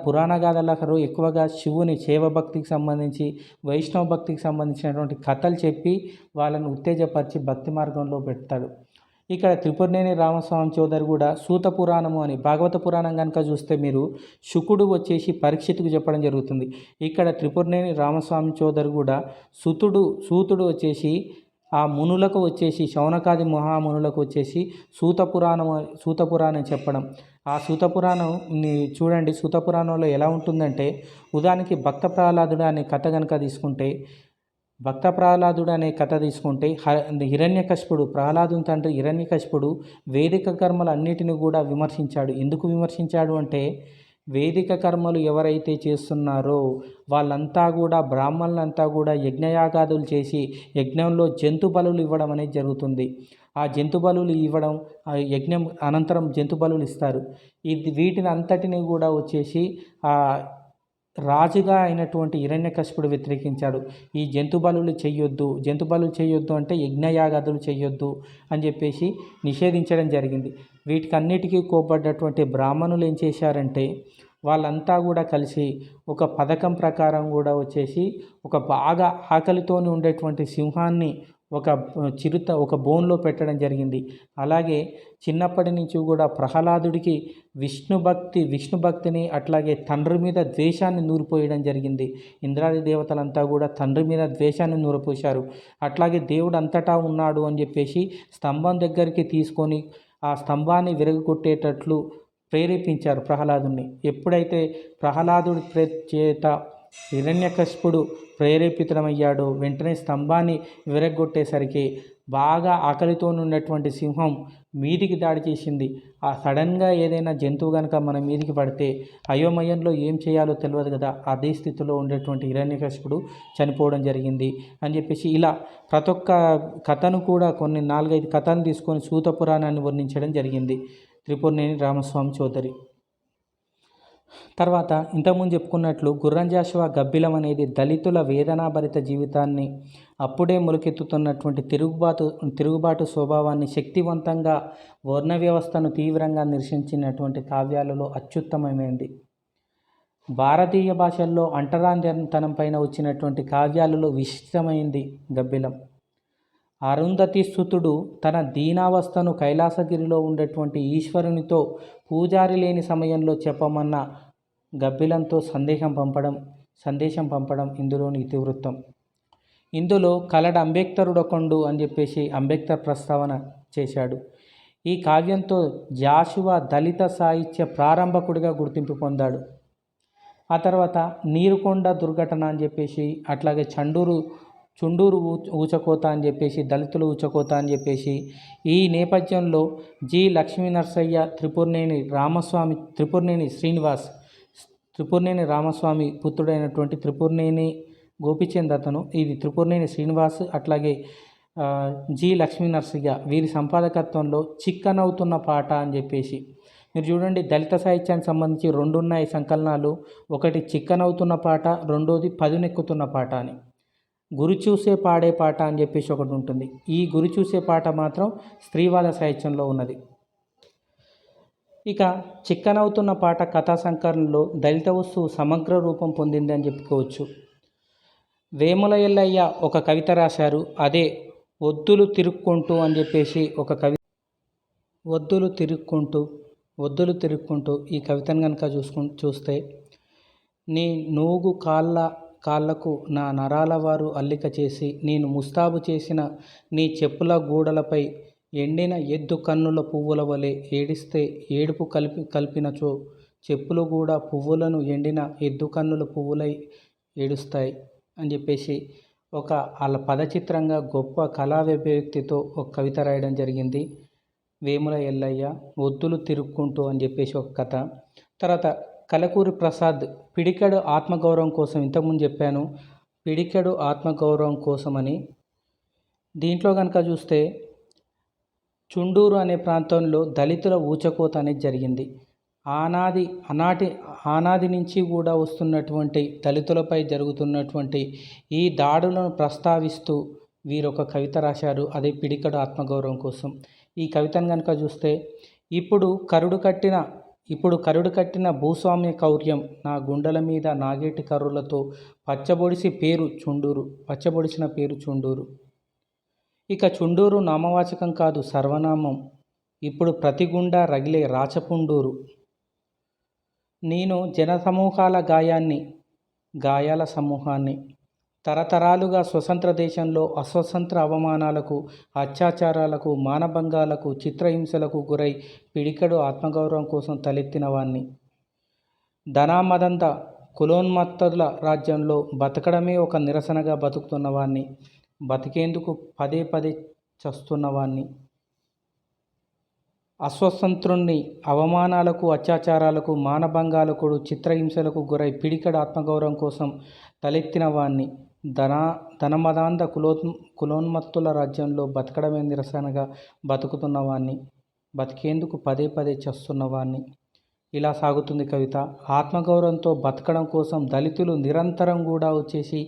S1: పురాణ గాథలలో ఎక్కువగా శివుని శైవభక్తికి సంబంధించి, వైష్ణవ భక్తికి సంబంధించినటువంటి కథలు చెప్పి వాళ్ళని ఉత్తేజపరిచి భక్తి మార్గంలో పెడతాడు. ఇక్కడ త్రిపురనేని రామస్వామి చౌదరి కూడా సూత పురాణము అని, భాగవత పురాణం కనుక చూస్తే మీరు శుకుడు వచ్చేసి పరీక్షిత్తుకు చెప్పడం జరుగుతుంది. ఇక్కడ త్రిపురనేని రామస్వామి చౌదరి కూడా సూతుడు వచ్చేసి ఆ మునులకు వచ్చేసి శౌనకాది మహామునులకు వచ్చేసి సూత పురాణం చెప్పడం. ఆ సూత పురాణం చూడండి, సూత పురాణంలో ఎలా ఉంటుందంటే, ఉదాహరణకి భక్త ప్రహ్లాదుడు అనే కథ కనుక తీసుకుంటే, హిరణ్యకశిపుడు, ప్రహ్లాదుని తండ్రి హిరణ్యకశిపుడు వేదిక కర్మలు అన్నిటిని కూడా విమర్శించాడు. ఎందుకు విమర్శించాడు అంటే, వేదిక కర్మలు ఎవరైతే చేస్తున్నారో వాళ్ళంతా కూడా, బ్రాహ్మణులంతా కూడా యజ్ఞయాగాదులు చేసి యజ్ఞంలో జంతు బలులు ఇవ్వడం అనేది జరుగుతుంది. ఆ జంతు బలులు ఇవ్వడం, ఆ యజ్ఞం అనంతరం జంతు బలులు ఇస్తారు. వీటిని అంతటిని కూడా వచ్చేసి ఆ రాజుగా అయినటువంటి హిరణ్యకశిపుడు వ్యతిరేకించాడు. ఈ జంతు బలులు చెయ్యొద్దు అంటే యజ్ఞయాగాదులు చెయ్యొద్దు అని చెప్పేసి నిషేధించడం జరిగింది. వీటికన్నిటికీ కోపడ్డటువంటి బ్రాహ్మణులు ఏం చేశారంటే, వాళ్ళంతా కూడా కలిసి ఒక పథకం ప్రకారం కూడా వచ్చేసి ఒక బాగా ఆకలితో ఉండేటువంటి సింహాన్ని ఒక బోన్లో పెట్టడం జరిగింది. అలాగే చిన్నప్పటి నుంచి కూడా ప్రహ్లాదుడికి విష్ణు భక్తిని అట్లాగే తండ్రి మీద ద్వేషాన్ని నూరిపోయడం జరిగింది. ఇంద్రాది దేవతలంతా కూడా తండ్రి మీద ద్వేషాన్ని నూరిపోశారు. అట్లాగే దేవుడు అంతటా ఉన్నాడు అని చెప్పేసి స్తంభం దగ్గరికి తీసుకొని ఆ స్తంభాన్ని విరగొట్టేటట్లు ప్రేరేపించారు ప్రహ్లాదుని. ఎప్పుడైతే ప్రహ్లాదుడి చేత హిరణ్యకశిపుడు ప్రేరేపితమయ్యాడో వెంటనే స్తంభాన్ని విరగొట్టేసరికి బాగా ఆకలితో ఉన్నటువంటి సింహం మీదికి దాడి చేసింది. ఆ సడన్గా ఏదైనా జంతువు కనుక మన మీదికి పడితే అయోమయంలో ఏం చేయాలో తెలియదు కదా, అదే స్థితిలో ఉండేటువంటి హిరణ్యకశిపుడు చనిపోవడం జరిగింది అని చెప్పేసి ఇలా ప్రతి ఒక్క కథను కూడా కొన్ని 4-5 కథలను తీసుకొని సూత పురాణాన్ని వర్ణించడం జరిగింది త్రిపురనేని రామస్వామి చౌదరి. తర్వాత ఇంతకుముందు చెప్పుకున్నట్లు గుర్రం జాషువా గబ్బిలం అనేది దళితుల వేదనాభరిత జీవితాన్ని, అప్పుడే మొలకెత్తుతున్నటువంటి తిరుగుబాటు స్వభావాన్ని శక్తివంతంగా, వర్ణ వ్యవస్థను తీవ్రంగా నిరసించినటువంటి కావ్యాలలో అత్యుత్తమమైనది. భారతీయ భాషల్లో అంటరానితనం పైన వచ్చినటువంటి కావ్యాలలో విశిష్టమైంది గబ్బిలం. అరుంధతి సుతుడు తన దీనావస్థను కైలాసగిరిలో ఉండేటువంటి ఈశ్వరునితో పూజారి లేని సమయంలో చెప్పమన్న గబ్బిలంతో సందేశం పంపడం ఇందులోని ఇతివృత్తం. ఇందులో కలడ అంబేద్కరుడొకండు అని చెప్పేసి అంబేద్కర్ ప్రస్తావన చేశాడు. ఈ కావ్యంతో జాషువా దళిత సాహిత్య ప్రారంభకుడిగా గుర్తింపు పొందాడు. ఆ తర్వాత నీరుకొండ దుర్ఘటన అని చెప్పేసి, అట్లాగే చుండూరు ఊచకోత అని చెప్పేసి, దళితుల ఊచకోత అని చెప్పేసి, ఈ నేపథ్యంలో జి లక్ష్మీ నరసయ్య, త్రిపురనేని రామస్వామి పుత్రుడైనటువంటి త్రిపురనేని గోపిచంద్ అతను, ఇది త్రిపురనేని శ్రీనివాస్, అట్లాగే జి లక్ష్మీ నరసయ్య వీరి సంపాదకత్వంలో చిక్కనవుతున్న పాట అని చెప్పేసి, మీరు చూడండి దళిత సాహిత్యానికి సంబంధించి 2 ఉన్నాయి సంకలనాలు. ఒకటి చిక్కనవుతున్న పాట, రెండోది పదునెక్కుతున్న పాట అని. గురి చూసే పాడే పాట అని చెప్పేసి ఒకటి ఉంటుంది. ఈ గురి చూసే పాట మాత్రం స్త్రీవాద సాహిత్యంలో ఉన్నది. ఇక చిక్కనవుతున్న పాట కథా సంకలనంలో దళిత వస్తువు సమగ్ర రూపం పొందింది అని చెప్పుకోవచ్చు. వేముల ఎల్లయ్య ఒక కవిత రాశారు, అదే ఒద్దులు తిరుక్కుంటూ అని చెప్పేసి ఒక కవి. ఒద్దులు తిరుక్కుంటూ ఈ కవితను కనుక చూస్తే, నీ నూగు కాళ్ళకు నా నరాల వారు అల్లిక చేసి, నేను ముస్తాబు చేసిన నీ చెప్పుల గూడలపై ఎండిన ఎద్దు కన్నుల పువ్వుల వలె ఏడిస్తే ఏడుపు కలిపినచో చెప్పులు కూడా పువ్వులను ఎండిన ఎద్దు కన్నుల పువ్వులై ఏడుస్తాయి అని చెప్పేసి వాళ్ళ పదచిత్రంగా గొప్ప కళా వ్యక్తితో ఒక కవిత రాయడం జరిగింది వేముల ఎల్లయ్య. ఒద్దులు తిరుక్కుంటూ అని చెప్పేసి ఒక కథ. తర్వాత కలకూరి ప్రసాద్ పిడికెడు ఆత్మగౌరవం కోసం, ఇంతకుముందు చెప్పాను పిడికెడు ఆత్మగౌరవం కోసమని. దీంట్లో కనుక చూస్తే చుండూరు అనే ప్రాంతంలో దళితుల ఊచకోత అనేది జరిగింది. ఆనాది నుంచి కూడా వస్తున్నటువంటి దళితులపై జరుగుతున్నటువంటి ఈ దాడులను ప్రస్తావిస్తూ వీరొక కవిత రాశారు. అదే పిడికెడు ఆత్మగౌరవం కోసం. ఈ కవితను కనుక చూస్తే, ఇప్పుడు కరుడు కట్టిన భూస్వామ్య కౌర్యం నా గుండెల మీద నాగేటి కర్రులతో పచ్చబొడిసిన పేరు చుండూరు. ఇక చుండూరు నామవాచకం కాదు, సర్వనామం. ఇప్పుడు ప్రతి గుండా రగిలే రాచపుండూరు. నేను జనసమూహాల గాయాల సమూహాన్ని. తరతరాలుగా స్వతంత్ర దేశంలో అస్వతంత్ర అవమానాలకు, అత్యాచారాలకు, మానభంగాలకు, చిత్రహింసలకు గురై పిడికెడు ఆత్మగౌరవం కోసం తలెత్తిన వాణ్ణి. ధనామదంత కులోన్మత్తుల రాజ్యంలో బతకడమే ఒక నిరసనగా బతుకుతున్నవాణ్ణి. బతికేందుకు పదే పదే చస్తున్నవాణ్ణి. అస్వతంత్రుణ్ణి. అవమానాలకు, అత్యాచారాలకు, మానభంగాలకు, చిత్రహింసలకు గురై పిడికెడు ఆత్మగౌరవం కోసం తలెత్తిన వాణ్ణి. ధనమదాంధ కులోన్మత్తుల రాజ్యంలో బతకడమే నిరసనగా బతుకుతున్నవాణ్ణి. బతికేందుకు పదే పదే చస్తున్నవాణ్ణి. ఇలా సాగుతుంది కవిత. ఆత్మగౌరవంతో బతకడం కోసం దళితులు నిరంతరం కూడా వచ్చేసి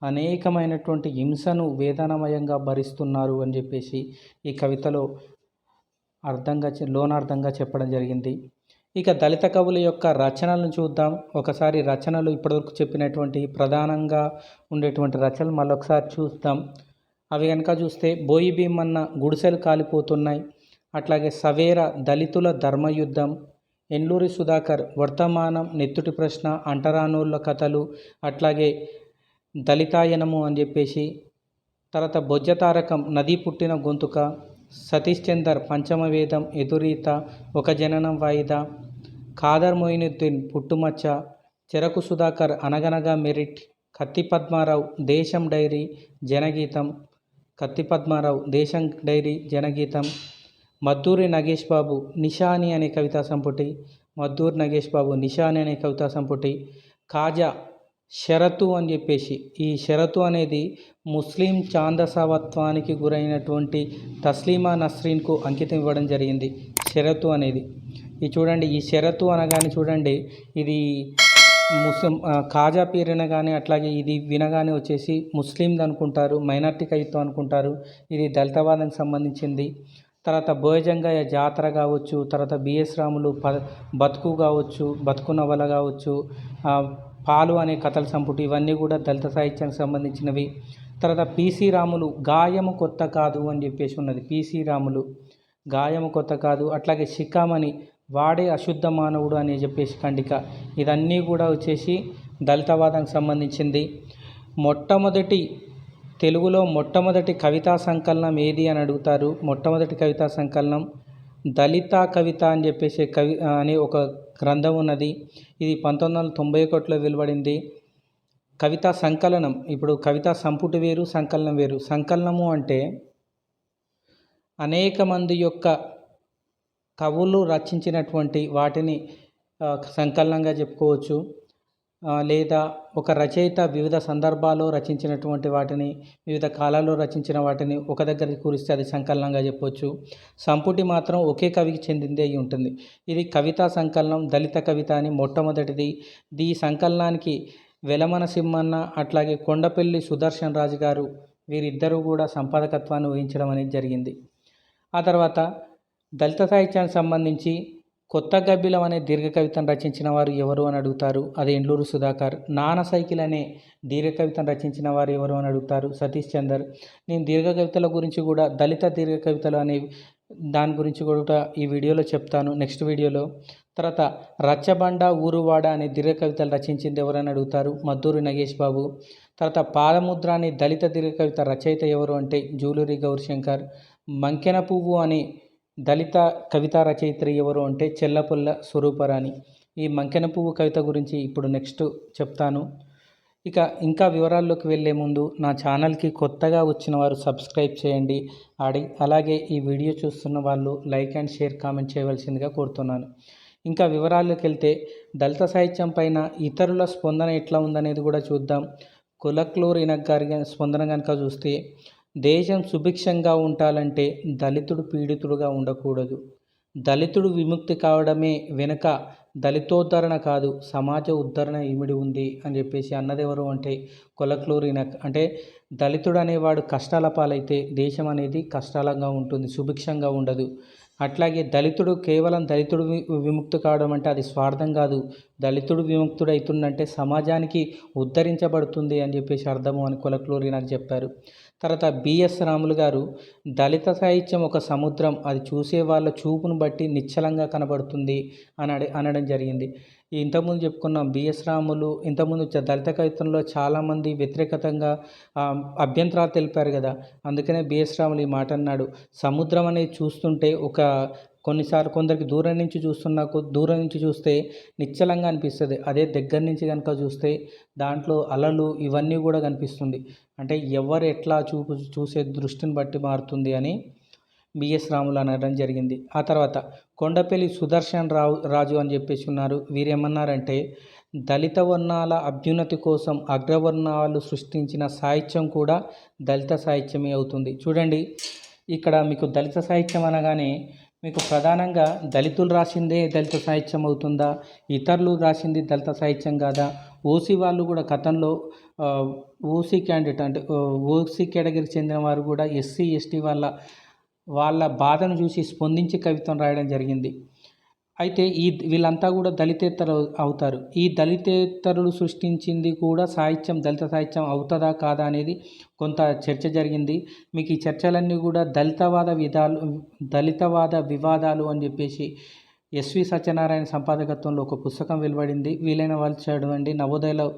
S1: అనేకమైనటువంటి హింసను వేదనమయంగా భరిస్తున్నారు అని చెప్పేసి ఈ కవితలో లోనార్థంగా చెప్పడం జరిగింది. ఇక దళిత కవుల యొక్క రచనలను చూద్దాం. ఒకసారి రచనలు ఇప్పటివరకు చెప్పినటువంటి ప్రధానంగా ఉండేటువంటి రచనలు మళ్ళొకసారి చూద్దాం. అవి కనుక చూస్తే, బోయి భీమన్న గుడిసెలు కాలిపోతున్నాయి, అట్లాగే సవేర దళితుల ధర్మయుద్ధం, ఎండ్లూరి సుధాకర్ వర్తమానం, నెత్తుటి ప్రశ్న, అంటరానోళ్ళ కథలు, అట్లాగే దళితాయనము అని చెప్పేసి, తర్వాత బొజ్జతారకం నది పుట్టిన గొంతుక, సతీష్ చందర్ పంచమవేదం, ఎదురీత, ఒక జననం వాయిదా, ఖాదర్ మొయినుద్దీన్ పుట్టుమచ్చ, చెరకు సుధాకర్ అనగనగా మెరిట్, కత్తి పద్మారావు దేశం డైరీ జనగీతం, మద్దూరి నగేష్ బాబు నిషాని అనే కవితా సంపుటి, కాజా షరతు అని చెప్పేసి, ఈ షరతు అనేది ముస్లిం ఛాందసవత్వానికి గురైనటువంటి తస్లీమా నస్రీన్కు అంకితం ఇవ్వడం జరిగింది. షరతు అనేది ఇది చూడండి. ఈ షరతు అనగానే చూడండి, ఇది కాజా పేరు అనగానే, అట్లాగే ఇది వినగానే వచ్చేసి ముస్లింది అనుకుంటారు, మైనార్టీ కవిత్వం అనుకుంటారు. ఇది దళితవాదానికి సంబంధించింది. తర్వాత భోజంగయ్య జాతర కావచ్చు, తర్వాత బిఎస్ రాములు బతుకు కావచ్చు, బతుకు నవల కావచ్చు, పాలు అనే కథల సంపుటి, ఇవన్నీ కూడా దళిత సాహిత్యానికి సంబంధించినవి. తర్వాత పిసి రాములు గాయము కొత్త కాదు అని చెప్పేసి ఉన్నది. పిసి రాములు గాయము కొత్త కాదు. అట్లాగే శిఖామణి వాడే అశుద్ధ మానవుడు అని చెప్పేసి ఖండిక. ఇదన్నీ కూడా వచ్చేసి దళితవాదానికి సంబంధించింది. తెలుగులో మొట్టమొదటి కవితా సంకలనం ఏది అని అడుగుతారు. మొట్టమొదటి కవితా సంకలనం దళిత కవిత అని చెప్పేసి అనే ఒక గ్రంథం ఉన్నది. ఇది 1991లో వెలువడింది. కవితా సంకలనం. ఇప్పుడు కవితా సంపుటి వేరు, సంకలనం వేరు. సంకలనము అంటే అనేక మంది యొక్క కవులు రచించినటువంటి వాటిని సంకలనంగా చెప్పుకోవచ్చు. లేదా ఒక రచయిత వివిధ సందర్భాల్లో రచించినటువంటి వాటిని, వివిధ కాలాల్లో రచించిన వాటిని ఒక దగ్గరికి కూరిస్తే అది సంకలనంగా చెప్పవచ్చు. సంపుటి మాత్రం ఒకే కవికి చెందిందే అయి ఉంటుంది. ఇది కవితా సంకలనం, దళిత కవిత అని మొట్టమొదటిది. ఈ సంకలనానికి వెలమన సింహన్న, అట్లాగే కొండపల్లి సుదర్శన్ రాజు గారు, వీరిద్దరూ కూడా సంపాదకత్వాన్ని వహించడం అనేది జరిగింది. ఆ తర్వాత దళిత సాహిత్యానికి సంబంధించి కొత్త గబ్బిలం అనే దీర్ఘ కవితను రచించిన వారు ఎవరు అని అడుగుతారు. అది ఎండ్లూరు సుధాకర్. నాన సైకిల్ అనే దీర్ఘ కవితను రచించిన వారు ఎవరు అని అడుగుతారు. సతీష్ చందర్. నేను దీర్ఘ కవితల గురించి కూడా, దళిత దీర్ఘ కవితలు అనే దాని గురించి కూడా ఈ వీడియోలో చెప్తాను, నెక్స్ట్ వీడియోలో. తర్వాత రచ్చబండ ఊరువాడ అనే దీర్ఘ కవితలు రచించింది ఎవరని అడుగుతారు. మద్దూరి నగేష్ బాబు. తర్వాత పాదముద్ర అనే దళిత దీర్ఘ కవిత రచయిత ఎవరు అంటే జూలూరి గౌరీశంకర్. మంకెన పువ్వు అనే దళిత కవితా రచయిత్రి ఎవరు అంటే చెల్లపొల్ల స్వరూపరాణి. ఈ మంకెన పువ్వు కవిత గురించి ఇప్పుడు నెక్స్ట్ చెప్తాను. ఇంకా వివరాల్లోకి వెళ్ళే ముందు నా ఛానల్కి కొత్తగా వచ్చిన వారు సబ్స్క్రైబ్ చేయండి. అలాగే ఈ వీడియో చూస్తున్న వాళ్ళు లైక్ అండ్ షేర్, కామెంట్ చేయవలసిందిగా కోరుతున్నాను. ఇంకా వివరాల్లోకి వెళ్తే, దళిత సాహిత్యం పైన ఇతరుల స్పందన ఎట్లా ఉందనేది కూడా చూద్దాం. కులక్లూర్ ఇనక్ గారి స్పందన కనుక చూస్తే, దేశం సుభిక్షంగా ఉండాలంటే దళితుడు పీడితుడుగా ఉండకూడదు. దళితుడు విముక్తి కావడమే వెనుక దళితోద్ధరణ కాదు, సమాజ ఉద్ధరణ ఇమిడి ఉంది అని చెప్పేసి అన్నదెవరు అంటే కొలక్లూరి నక్. అంటే దళితుడు అనేవాడు కష్టాల పాలైతే దేశం అనేది కష్టాలంగా ఉంటుంది, సుభిక్షంగా ఉండదు. అట్లాగే దళితుడు కేవలం దళితుడు విముక్తి కావడం అంటే అది స్వార్థం కాదు. దళితుడు విముక్తుడు అవుతుందంటే సమాజానికి ఉద్ధరించబడుతుంది అని చెప్పేసి అర్థము అని కొలక్లూరి నాకు చెప్పారు. తర్వాత బిఎస్ రాములు గారు దళిత సాహిత్యం ఒక సముద్రం, అది చూసే వాళ్ళ చూపును బట్టి నిశ్చలంగా కనబడుతుంది అని అనడం జరిగింది. ఇంతకుముందు చెప్పుకున్నాం బిఎస్ రాములు ఇంతకుముందు దళిత కవిత్వంలో చాలామంది వ్యతిరేకతంగా అభ్యంతరాలు తెలిపారు కదా. అందుకనే బిఎస్ రాములు ఈ మాట అన్నాడు. సముద్రం అనేది చూస్తుంటే కొన్నిసార్లు కొందరికి దూరం నుంచి చూస్తే నిశ్చలంగా అనిపిస్తుంది. అదే దగ్గర నుంచి కనుక చూస్తే దాంట్లో అలలు ఇవన్నీ కూడా కనిపిస్తుంది. అంటే ఎవరు ఎట్లా చూసే దృష్టిని బట్టి మారుతుంది అని బిఎస్ రాములు అనడం జరిగింది. ఆ తర్వాత కొండపల్లి సుదర్శన్ రాజు అని చెప్పేసి ఉన్నారు. వీరేమన్నారంటే దళిత వర్ణాల అభ్యున్నతి కోసం అగ్రవర్ణాలు సృష్టించిన సాహిత్యం కూడా దళిత సాహిత్యమే అవుతుంది. చూడండి, ఇక్కడ మీకు దళిత సాహిత్యం అనగానే మీకు ప్రధానంగా దళితులు రాసిందే దళిత సాహిత్యం అవుతుందా, ఇతరులు రాసింది దళిత సాహిత్యం కాదా, ఓసీ వాళ్ళు కూడా గతంలో ఓసీ క్యాండిడేట్ అంటే ఓసీ కేటగిరీకి చెందిన వారు కూడా ఎస్సీ ఎస్టీ వాళ్ళ బాధను చూసి స్పందించి కవిత్వం రాయడం జరిగింది. అయితే వీళ్ళంతా కూడా దళితేతరులు అవుతారు. ఈ దళితేతరులు సృష్టించింది కూడా సాహిత్యం దళిత సాహిత్యం అవుతుందా కాదా అనేది కొంత చర్చ జరిగింది. మీకు ఈ చర్చలన్నీ కూడా దళితవాద వివాదాలు అని చెప్పేసి ఎస్వి సత్యనారాయణ సంపాదకత్వంలో ఒక పుస్తకం వెలువడింది. వీలైన వాళ్ళు చదవండి. నవోదయలో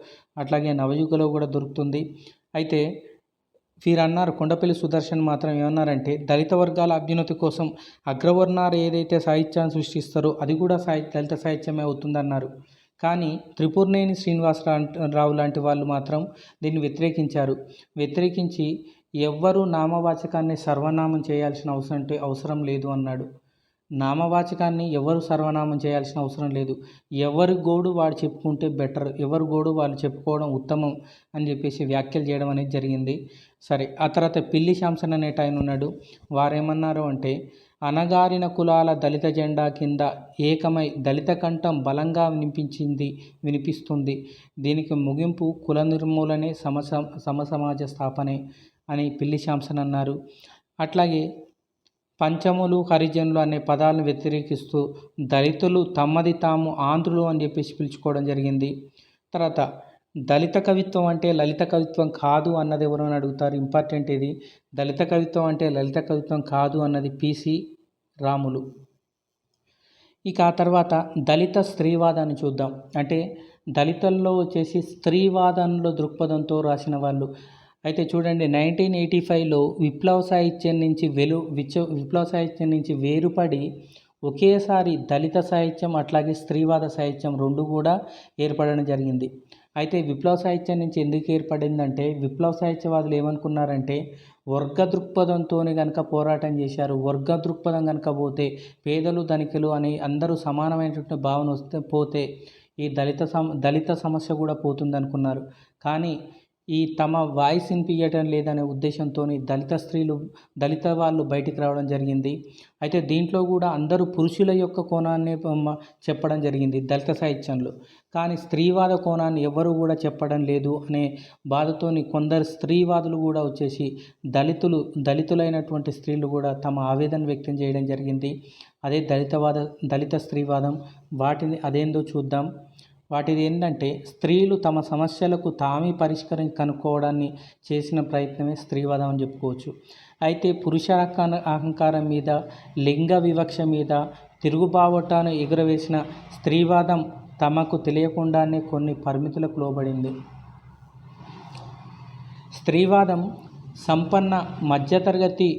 S1: అట్లాగే నవయుగలో కూడా దొరుకుతుంది. అయితే వీరన్నారు, కొండపల్లి సుదర్శన్ మాత్రం ఏమన్నారంటే దళిత వర్గాల అభ్యున్నతి కోసం అగ్రవర్ణాలు ఏదైతే సాహిత్యాన్ని సృష్టిస్తారో అది కూడా దళిత సాహిత్యమే అవుతుందన్నారు. కానీ త్రిపురనేని శ్రీనివాసరావు లాంటి వాళ్ళు మాత్రం దీన్ని వ్యతిరేకించి ఎవ్వరూ నామవాచకాన్ని సర్వనామం చేయాల్సిన అవసరం లేదు అన్నాడు. నామవాచకాన్ని ఎవరు సర్వనామం చేయాల్సిన అవసరం లేదు. ఎవరి గోడు వాడు చెప్పుకుంటే బెటర్, ఎవరి గోడు వాళ్ళు చెప్పుకోవడం ఉత్తమం అని చెప్పేసి వ్యాఖ్యలు చేయడం అనేది జరిగింది. సరే, ఆ తర్వాత పిల్లి శాంసన్ అనేట ఆయన ఉన్నాడు. వారేమన్నారు అంటే అణగారిన కులాల దళిత జెండా కింద ఏకమై దళిత కంఠం బలంగా వినిపిస్తుంది. దీనికి ముగింపు కుల నిర్మూలనే సమసమాజ స్థాపనే అని పిల్లి శాంసన్ అన్నారు. అట్లాగే పంచములు హరిజనులు అనే పదాలను వ్యతిరేకిస్తూ దళితులు తమది తాము ఆంధ్రులు అని చెప్పేసి పిలుచుకోవడం జరిగింది. తర్వాత దళిత కవిత్వం అంటే లలిత కవిత్వం కాదు అన్నది ఎవరు అని అడుగుతారు. ఇంపార్టెంట్ ఇది. దళిత కవిత్వం అంటే లలిత కవిత్వం కాదు అన్నది పిసి రాములు. ఇక ఆ తర్వాత దళిత స్త్రీవాదాన్ని చూద్దాం. అంటే దళితుల్లో వచ్చేసి స్త్రీవాదంలో దృక్పథంతో రాసిన వాళ్ళు. అయితే చూడండి, 1985లో విప్లవ సాహిత్యం నుంచి వేరుపడి ఒకేసారి దళిత సాహిత్యం అట్లాగే స్త్రీవాద సాహిత్యం రెండు కూడా ఏర్పడడం జరిగింది. అయితే విప్లవ సాహిత్యం నుంచి ఎందుకు ఏర్పడిందంటే విప్లవ సాహిత్యవాదులు ఏమనుకున్నారంటే వర్గ దృక్పథంతో కనుక పోరాటం చేశారు. వర్గ దృక్పథం కనుక పోతే పేదలు ధనికులు అని అందరూ సమానమైనటువంటి భావన పోతే ఈ దళిత సమస్య కూడా పోతుంది అనుకున్నారు. కానీ తమ వాయిస్ వినిపించడం లేదనే ఉద్దేశంతో దళిత వాళ్ళు బయటికి రావడం జరిగింది. అయితే దీంట్లో కూడా అందరూ పురుషుల యొక్క కోణాన్ని చెప్పడం జరిగింది దళిత సాహిత్యంలో. కానీ స్త్రీవాద కోణాన్ని ఎవరు కూడా చెప్పడం లేదు అనే బాధతోని కొందరు స్త్రీవాదులు కూడా వచ్చేసి దళితులైనటువంటి స్త్రీలు కూడా తమ ఆవేదన వ్యక్తం చేయడం జరిగింది. అదే దళిత స్త్రీవాదం. అదేందో చూద్దాం. వాటిది ఏంటంటే స్త్రీలు తమ సమస్యలకు తామే పరిష్కారం కనుక్కోవడాన్ని చేసిన ప్రయత్నమే స్త్రీవాదం అని చెప్పుకోవచ్చు. అయితే పురుష అహంకారం మీద, లింగ వివక్ష మీద తిరుగుబావటాన్ని ఎగురవేసిన స్త్రీవాదం తమకు తెలియకుండానే కొన్ని పరిమితులకు లోబడింది. స్త్రీవాదం సంపన్న మధ్యతరగతి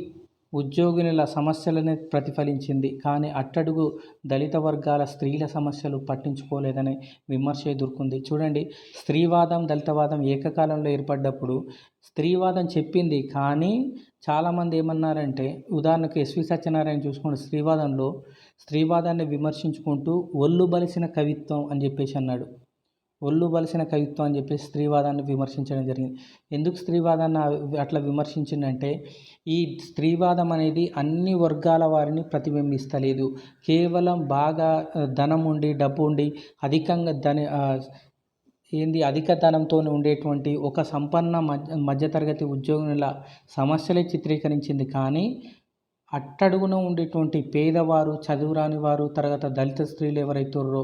S1: ఉద్యోగినుల సమస్యలనే ప్రతిఫలించింది. కానీ అట్టడుగు దళిత వర్గాల స్త్రీల సమస్యలు పట్టించుకోలేదనే విమర్శ ఎదుర్కొంది. చూడండి, స్త్రీవాదం దళితవాదం ఏకకాలంలో ఏర్పడ్డప్పుడు స్త్రీవాదం చెప్పింది. కానీ చాలామంది ఏమన్నారంటే ఉదాహరణకు ఎస్వి సత్యనారాయణ చూసుకోండి, స్త్రీవాదాన్ని విమర్శించుకుంటూ ఒళ్ళు బలిసిన కవిత్వం అని చెప్పేసి అన్నాడు. ఒళ్ళు బలిసిన కవిత్వం అని చెప్పేసి స్త్రీవాదాన్ని విమర్శించడం జరిగింది. ఎందుకు స్త్రీవాదాన్ని అట్లా విమర్శించిందంటే, ఈ స్త్రీవాదం అనేది అన్ని వర్గాల వారిని ప్రతిబింబిస్తలేదు. కేవలం బాగా ధనం ఉండి, డబ్బు ఉండి, అధికంగా అధిక ధనంతో ఉండేటువంటి ఒక సంపన్న మధ్యతరగతి ఉద్యోగుల సమస్యలే చిత్రీకరించింది. కానీ అట్టడుగున ఉండేటువంటి పేదవారు, చదువురాని వారు, తర్వాత దళిత స్త్రీలు ఎవరైతే ఉన్నారో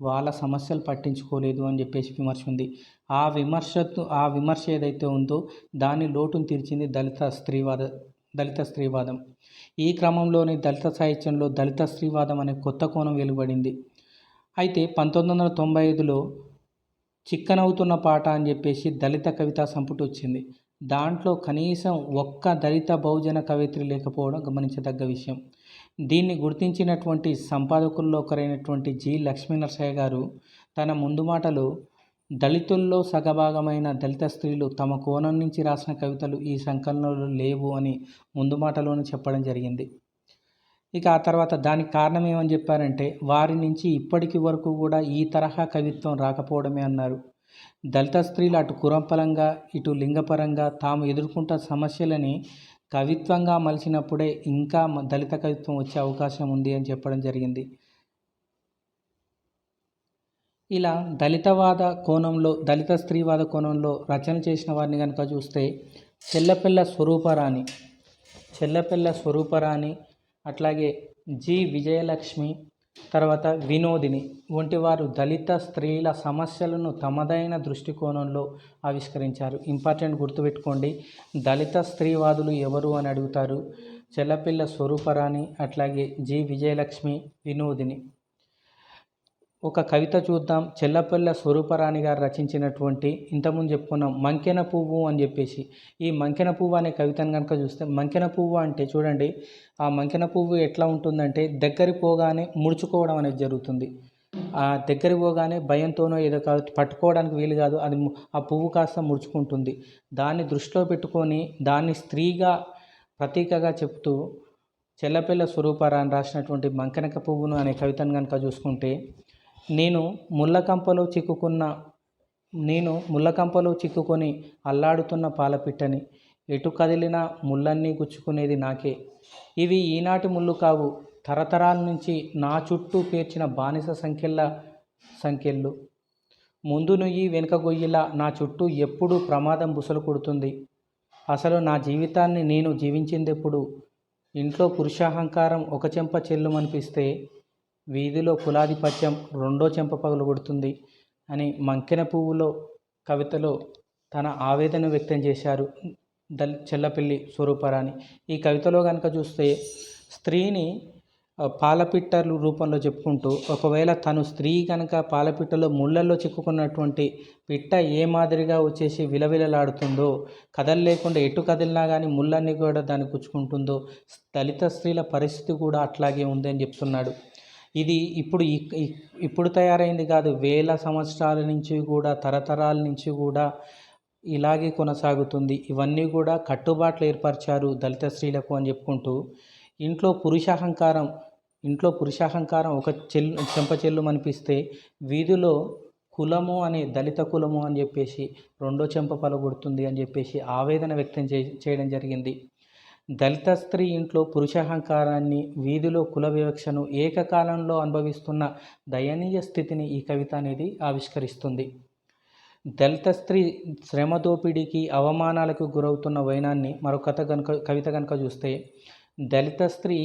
S1: వాళ్ళ సమస్యలు పట్టించుకోలేదు అని చెప్పేసి విమర్శ ఉంది. ఆ విమర్శ ఏదైతే ఉందో దాని లోటును తీర్చింది దళిత స్త్రీవాదం. ఈ క్రమంలోనే దళిత సాహిత్యంలో దళిత స్త్రీవాదం అనే కొత్త కోణం వెలువడింది. అయితే 1995లో చిక్కనవుతున్న పాట అని చెప్పేసి దళిత కవితా సంపుటి వచ్చింది. దాంట్లో కనీసం ఒక్క దళిత బహుజన కవయిత్రి లేకపోవడం గమనించదగ్గ విషయం. దీన్ని గుర్తించినటువంటి సంపాదకుల్లో ఒకరైనటువంటి జి లక్ష్మీనరసయ్య గారు తన ముందు మాటలు, దళితుల్లో సగభాగమైన దళిత స్త్రీలు తమ కోణం నుంచి రాసిన కవితలు ఈ సంకలనంలో లేవు అని ముందు మాటలోనే చెప్పడం జరిగింది. ఇక ఆ తర్వాత దానికి కారణం ఏమని చెప్పారంటే, వారి నుంచి ఇప్పటికి వరకు కూడా ఈ తరహా కవిత్వం రాకపోవడమే అన్నారు. దళిత స్త్రీలు అటు కులంపరంగా ఇటు లింగపరంగా తాము ఎదుర్కొంటున్న సమస్యలని కవిత్వంగా మలిచినప్పుడే ఇంకా దళిత కవిత్వం వచ్చే అవకాశం ఉంది అని చెప్పడం జరిగింది. ఇలా దళిత స్త్రీవాద కోణంలో రచన చేసిన వారిని కనుక చూస్తే చెల్లపిల్ల స్వరూపరాణి, అట్లాగే జి విజయలక్ష్మి, తర్వాత వినోదిని వంటి వారు దళిత స్త్రీల సమస్యలను తమదైన దృష్టికోణంలో ఆవిష్కరించారు. ఇంపార్టెంట్ గుర్తుపెట్టుకోండి, దళిత స్త్రీవాదులు ఎవరు అని అడుగుతారు. చెల్లపిల్ల స్వరూపరాణి, అట్లాగే జి విజయలక్ష్మి, వినోదిని. ఒక కవిత చూద్దాం. చెల్లపిల్ల స్వరూపరాణి గారు రచించినటువంటి, ఇంతకుముందు చెప్పుకున్నాం మంకెన పువ్వు అని చెప్పేసి, ఈ మంకెన పువ్వు అనే కవితను కనుక చూస్తే, మంకెన పువ్వు అంటే చూడండి, ఆ మంకెన పువ్వు ఎట్లా ఉంటుందంటే దగ్గరికి పోగానే ముడుచుకోవడం అనేది జరుగుతుంది. ఆ దగ్గరికి పోగానే భయంతోనో ఏదో కాదు, పట్టుకోవడానికి వీలు కాదు, అది ఆ పువ్వు కాస్త ముడుచుకుంటుంది. దాన్ని దృష్టిలో పెట్టుకొని దాన్ని స్త్రీగా ప్రతీకగా చెప్తూ చెల్లపిల్ల స్వరూపరాణి రాసినటువంటి మంకెనక పువ్వును అనే కవితను కనుక చూసుకుంటే, నేను ముళ్ళకంపలో చిక్కుకొని అల్లాడుతున్న పాలపిట్టని, ఎటు కదిలినా ముళ్ళన్నీ గుచ్చుకునేది నాకే. ఇవి ఈనాటి ముళ్ళు కావు, తరతరాల నుంచి నా చుట్టూ పేర్చిన బానిస సంఖ్యలు. ముందు నుయ్యి వెనుక గొయ్యిలా నా చుట్టూ ఎప్పుడూ ప్రమాదం బుసలు కొడుతుంది. అసలు నా జీవితాన్ని నేను జీవించిందెప్పుడు? ఇంట్లో పురుషాహంకారం ఒక చెంప చెల్లుమనిపిస్తే వీధిలో కులాధిపత్యం రెండో చెంప పగలగొడుతుంది అని మంకెన పువ్వులో కవితలో తన ఆవేదన వ్యక్తం చేశారు చెల్లపిల్లి స్వరూపరాణి. ఈ కవితలో కనుక చూస్తే స్త్రీని పాలపిట్టలు రూపంలో చెప్పుకుంటూ, ఒకవేళ తను స్త్రీ కనుక పాలపిట్టలో ముళ్ళల్లో చిక్కుకున్నటువంటి పిట్ట ఏ మాదిరిగా వచ్చేసి విలవిలలాడుతుందో, కదలలేకుండా ఎటు కదిలినా కానీ ముళ్ళన్నీ కూడా దాన్ని గుచ్చుకుంటుందో, దళిత స్త్రీల పరిస్థితి కూడా అట్లాగే ఉందని చెప్తున్నాడు. ఇది ఇప్పుడు తయారైంది కాదు, వేల సంవత్సరాల నుంచి కూడా, తరతరాల నుంచి కూడా ఇలాగే కొనసాగుతుంది. ఇవన్నీ కూడా కట్టుబాట్లు ఏర్పరిచారు దళిత స్త్రీలకు అని చెప్పుకుంటూ, ఇంట్లో పురుషాహంకారం ఒక చెంప చెల్లుమనిపిస్తే వీధిలో కులము దళిత కులము అని చెప్పేసి రెండో చెంప పలగొడుతుంది అని చెప్పేసి ఆవేదన వ్యక్తం చేయడం జరిగింది. దళిత స్త్రీ ఇంట్లో పురుషాహంకారాన్ని, వీధిలో కుల వివక్షను ఏకకాలంలో అనుభవిస్తున్న దయనీయ స్థితిని ఈ కవిత అనేది ఆవిష్కరిస్తుంది. దళిత స్త్రీ శ్రమ దోపిడీకి, అవమానాలకు గురవుతున్న వైనాన్ని మరొక కవిత కనుక చూస్తే, దళిత స్త్రీ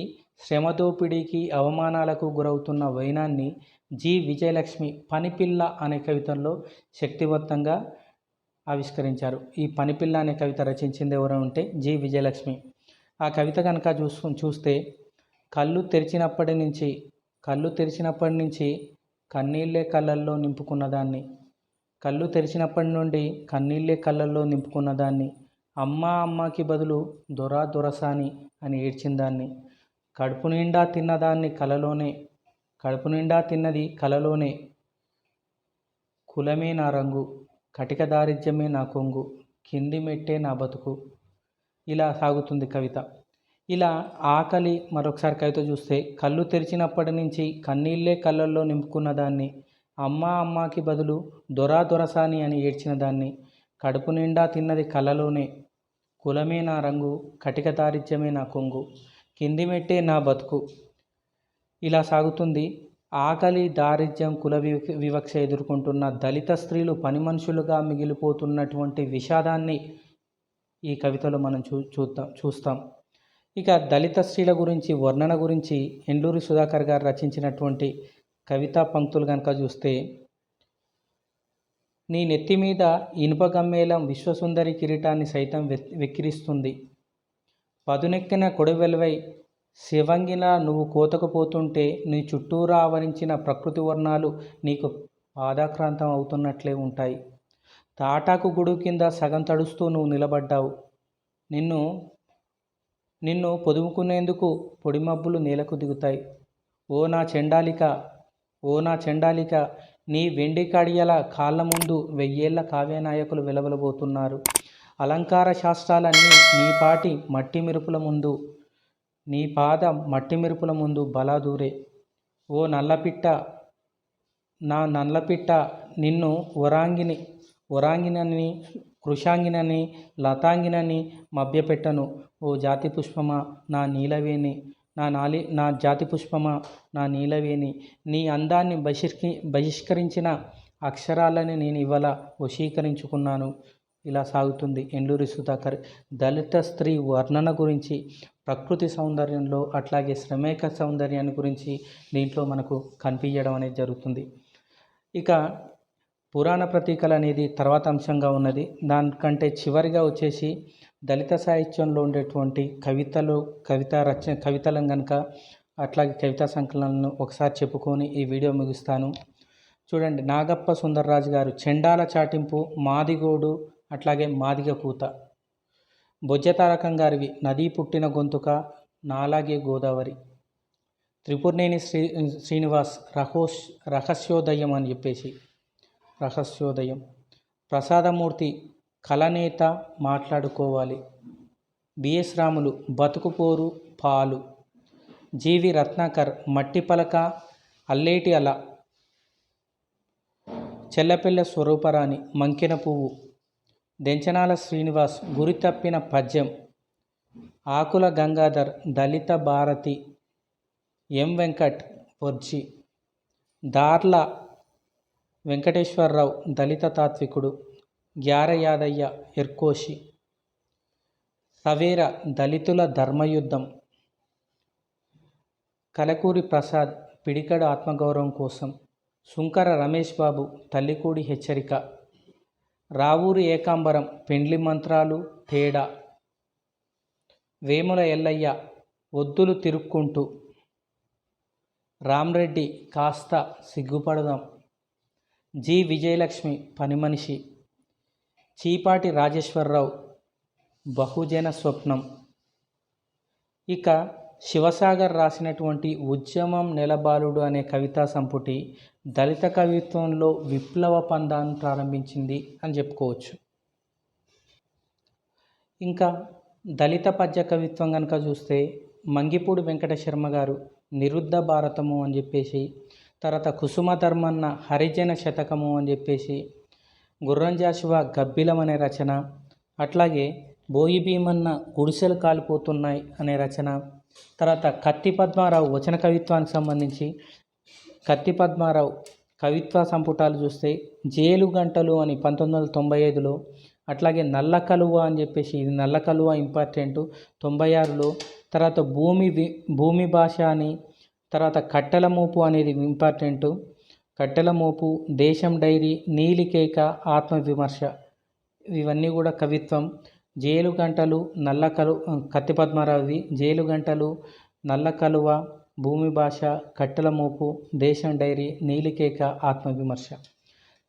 S1: శ్రమ దోపిడీకి, అవమానాలకు గురవుతున్న వైనాన్ని జి విజయలక్ష్మి పనిపిల్ల అనే కవితల్లో శక్తివంతంగా ఆవిష్కరించారు. ఈ పనిపిల్ల అనే కవిత రచించింది ఎవరు అంటే జి విజయలక్ష్మి. ఆ కవిత కనుక చూస్తే కళ్ళు తెరిచినప్పటి నుంచి కన్నీళ్ళే కళ్ళల్లో నింపుకున్నదాన్ని, అమ్మకి బదులు దొరసాని అని ఏడ్చిందాన్ని, కడుపు నిండా తిన్నది కలలోనే, కులమే నా రంగు, కటిక దారిద్ర్యమే నా కొంగు, కింది మెట్టే నా బతుకు. ఇలా సాగుతుంది కవిత. ఇలా ఆకలి, మరొకసారి కవిత చూస్తే, కళ్ళు తెరిచినప్పటి నుంచి కన్నీళ్ళే కళ్ళల్లో నింపుకున్నదాన్ని, అమ్మా అమ్మాకి బదులు దొరా దొరసాని అని ఏడ్చిన దాన్ని, కడుపు నిండా తిన్నది కలలోనే, కులమే నా రంగు, కటిక దారిద్ర్యమే నా కొంగు, కింది మెట్టే నా బతుకు. ఇలా సాగుతుంది. ఆకలి, దారిద్ర్యం, కుల వివక్ష ఎదుర్కొంటున్న దళిత స్త్రీలు పని మనుషులుగా మిగిలిపోతున్నటువంటి విషాదాన్ని ఈ కవితలో మనం చూస్తాం. ఇక దళిత స్త్రీల గురించి వర్ణన గురించి ఎండూరి సుధాకర్ గారు రచించినటువంటి కవితా పంక్తులు కనుక చూస్తే, నీ నెత్తి మీద ఇనుప గమ్మేళం విశ్వసుందరి కిరీటాన్ని సైతం వెక్కిరిస్తుంది. పదునెక్కిన కొడవెలవై శివంగిలా నువ్వు కోతకుపోతుంటే నీ చుట్టూరా ఆవరించిన ప్రకృతి వర్ణాలు నీకు పాదాక్రాంతం అవుతున్నట్లే ఉంటాయి. తాటాకు గొడుగు కింద సగం తడుస్తూ నువ్వు నిలబడ్డావు. నిన్ను పొదుముకునేందుకు పొడిమబ్బులు నేలకు దిగుతాయి. ఓ నా చెండాలిక, నీ వెండి కడియల కాళ్ళ ముందు 1000 కావ్యనాయకులు వెలవెలబోతున్నారు. అలంకార శాస్త్రాలన్నీ నీ పాద మట్టి మెరుపుల ముందు బలాదూరే. ఓ నల్లపిట్ట, నిన్ను వరాంగినని, కృషాంగినని, లతాంగినని మభ్యపెట్టను. ఓ జాతి పుష్పమా నా నీలవేణి, నా జాతి పుష్పమా నా నీలవేణి, నీ అందాన్ని బహిష్కరించిన అక్షరాలని నేను ఇవాళ వశీకరించుకున్నాను. ఇలా సాగుతుంది ఎండూరి సుధాకర్ దళిత స్త్రీ వర్ణన గురించి, ప్రకృతి సౌందర్యంలో అట్లాగే శ్రమేక సౌందర్యాన్ని గురించి దీంట్లో మనకు కనిపించడం అనేది జరుగుతుంది. ఇక పురాణ ప్రతీకలు అనేది తర్వాత అంశంగా ఉన్నది. దానికంటే చివరిగా వచ్చేసి దళిత సాహిత్యంలో ఉండేటువంటి కవితలను కనుక అట్లాగే కవితా సంకలనాలను ఒకసారి చెప్పుకొని ఈ వీడియో ముగిస్తాను. చూడండి, నాగప్ప సుందర్రాజు గారు చెండాల చాటింపు, మాదిగోడు, అట్లాగే మాదిగ కూత. బొజ్జతారకం గారివి నదీ పుట్టిన గొంతుక, నాలాగే గోదావరి. త్రిపురనేని శ్రీనివాస్ రహస్యోదయం అని చెప్పేసి రహస్యోదయం. ప్రసాదమూర్తి కళనేత మాట్లాడుకోవాలి. బిఎస్ రాములు బతుకుపోరు పాలు. జీవి రత్నాకర్ మట్టి పలక, అల్లేటి అల. చెల్లపెల్ల స్వరూపరాణి మంకెన పువ్వు. దెంచనాల శ్రీనివాస్ గురి తప్పిన పద్యం. ఆకుల గంగాధర్ దళిత భారతి. ఎం వెంకట్ వర్జి. దార్ల వెంకటేశ్వరరావు దళిత తాత్వికుడు. గ్యార యాదయ్య ఎర్కోషి. సవేర దళితుల ధర్మయుద్ధం. కలకూరి ప్రసాద్ పిడికడు ఆత్మగౌరవం కోసం. సుంకర రమేష్ బాబు తల్లికూడి హెచ్చరిక. రావూరి ఏకాంబరం పెండ్లి మంత్రాలు తేడా. వేముల ఎల్లయ్య ఒద్దులు తిరుక్కుంటూ. రామ్రెడ్డి కాస్త సిగ్గుపడదాం. జి విజయలక్ష్మి పనిమనిషి. చీపాటి రాజేశ్వరరావు బహుజన స్వప్నం. ఇక శివసాగర్ రాసినటువంటి ఉద్యమం నెలబాలుడు అనే కవితా సంపుటి దళిత కవిత్వంలో విప్లవ పందాన్ని ప్రారంభించింది అని చెప్పుకోవచ్చు. ఇంకా దళిత పద్య కవిత్వం కనుక చూస్తే మంగిపూడి వెంకట శర్మ గారు నిరుద్ధ భారతము అని చెప్పేసి, తర్వాత కుసుమ ధర్మన్న హరిజన శతకము అని చెప్పేసి, గుర్రంజాషువా గబ్బిలం అనే రచన, అట్లాగే బోయి భీమన్న గుడిసెలు కాలిపోతున్నాయి అనే రచన, తర్వాత కత్తి పద్మారావు వచన కవిత్వానికి సంబంధించి కత్తి పద్మారావు కవిత్వ సంపుటాలు చూస్తే జేలు గంటలు అని 1995లో, అట్లాగే నల్ల కలువ అని చెప్పేసి, ఇది నల్ల కలువ ఇంపార్టెంటు 96లో, తర్వాత భూమి భాష అని, తర్వాత కట్టెల మోపు అనేది ఇంపార్టెంటు, కట్టెల మోపు, దేశం డైరీ, నీలికేక, ఆత్మవిమర్శ, ఇవన్నీ కూడా కవిత్వం. జేలు గంటలు, కత్తి పద్మారావువి జేలు గంటలు, నల్ల కలువ, భూమి భాష, కట్టెల మోపు, దేశం డైరీ, నీలికేక, ఆత్మవిమర్శ.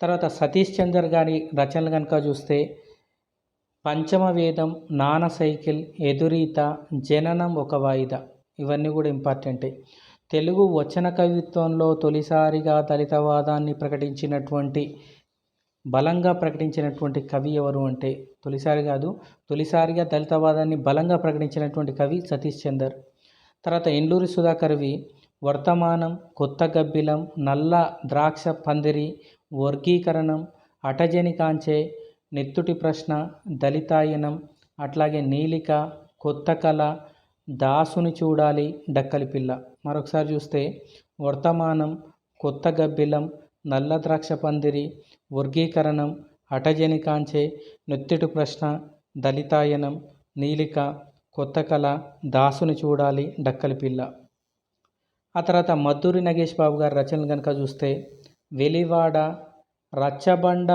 S1: తర్వాత సతీష్ చందర్ గారి రచనలు కనుక చూస్తే పంచమ వేదం, నాన సైకిల్, ఎదురీత, జననం ఒక వాయిదా, ఇవన్నీ కూడా ఇంపార్టెంటే. తెలుగు వచన కవిత్వంలో తొలిసారిగా దళితవాదాన్ని బలంగా ప్రకటించినటువంటి కవి ఎవరు అంటే, తొలిసారిగా దళితవాదాన్ని బలంగా ప్రకటించినటువంటి కవి సతీష్ చందర్. తర్వాత ఎండూరి సుధాకర్వి వర్తమానం, కొత్త గబ్బిలం, నల్ల ద్రాక్ష పందిరి, వర్గీకరణం, అటజని కాంచే, నెత్తుటి ప్రశ్న, దళితాయనం, అట్లాగే నీలిక, కొత్త కళ, దాసుని చూడాలి, డక్కలి పిల్ల. మరొకసారి చూస్తే వర్తమానం, కొత్త గబ్బిలం, నల్ల ద్రాక్ష పందిరి, వర్గీకరణం, అటజని కాంచే, నెత్తుటి ప్రశ్న, దళితాయనం, నీలిక, కొత్త కళ, దాసుని చూడాలి, డక్కలి పిల్ల. ఆ తర్వాత మద్దూరి నగేష్ బాబు గారి రచనలు కనుక చూస్తే వెలివాడ, రచ్చబండ,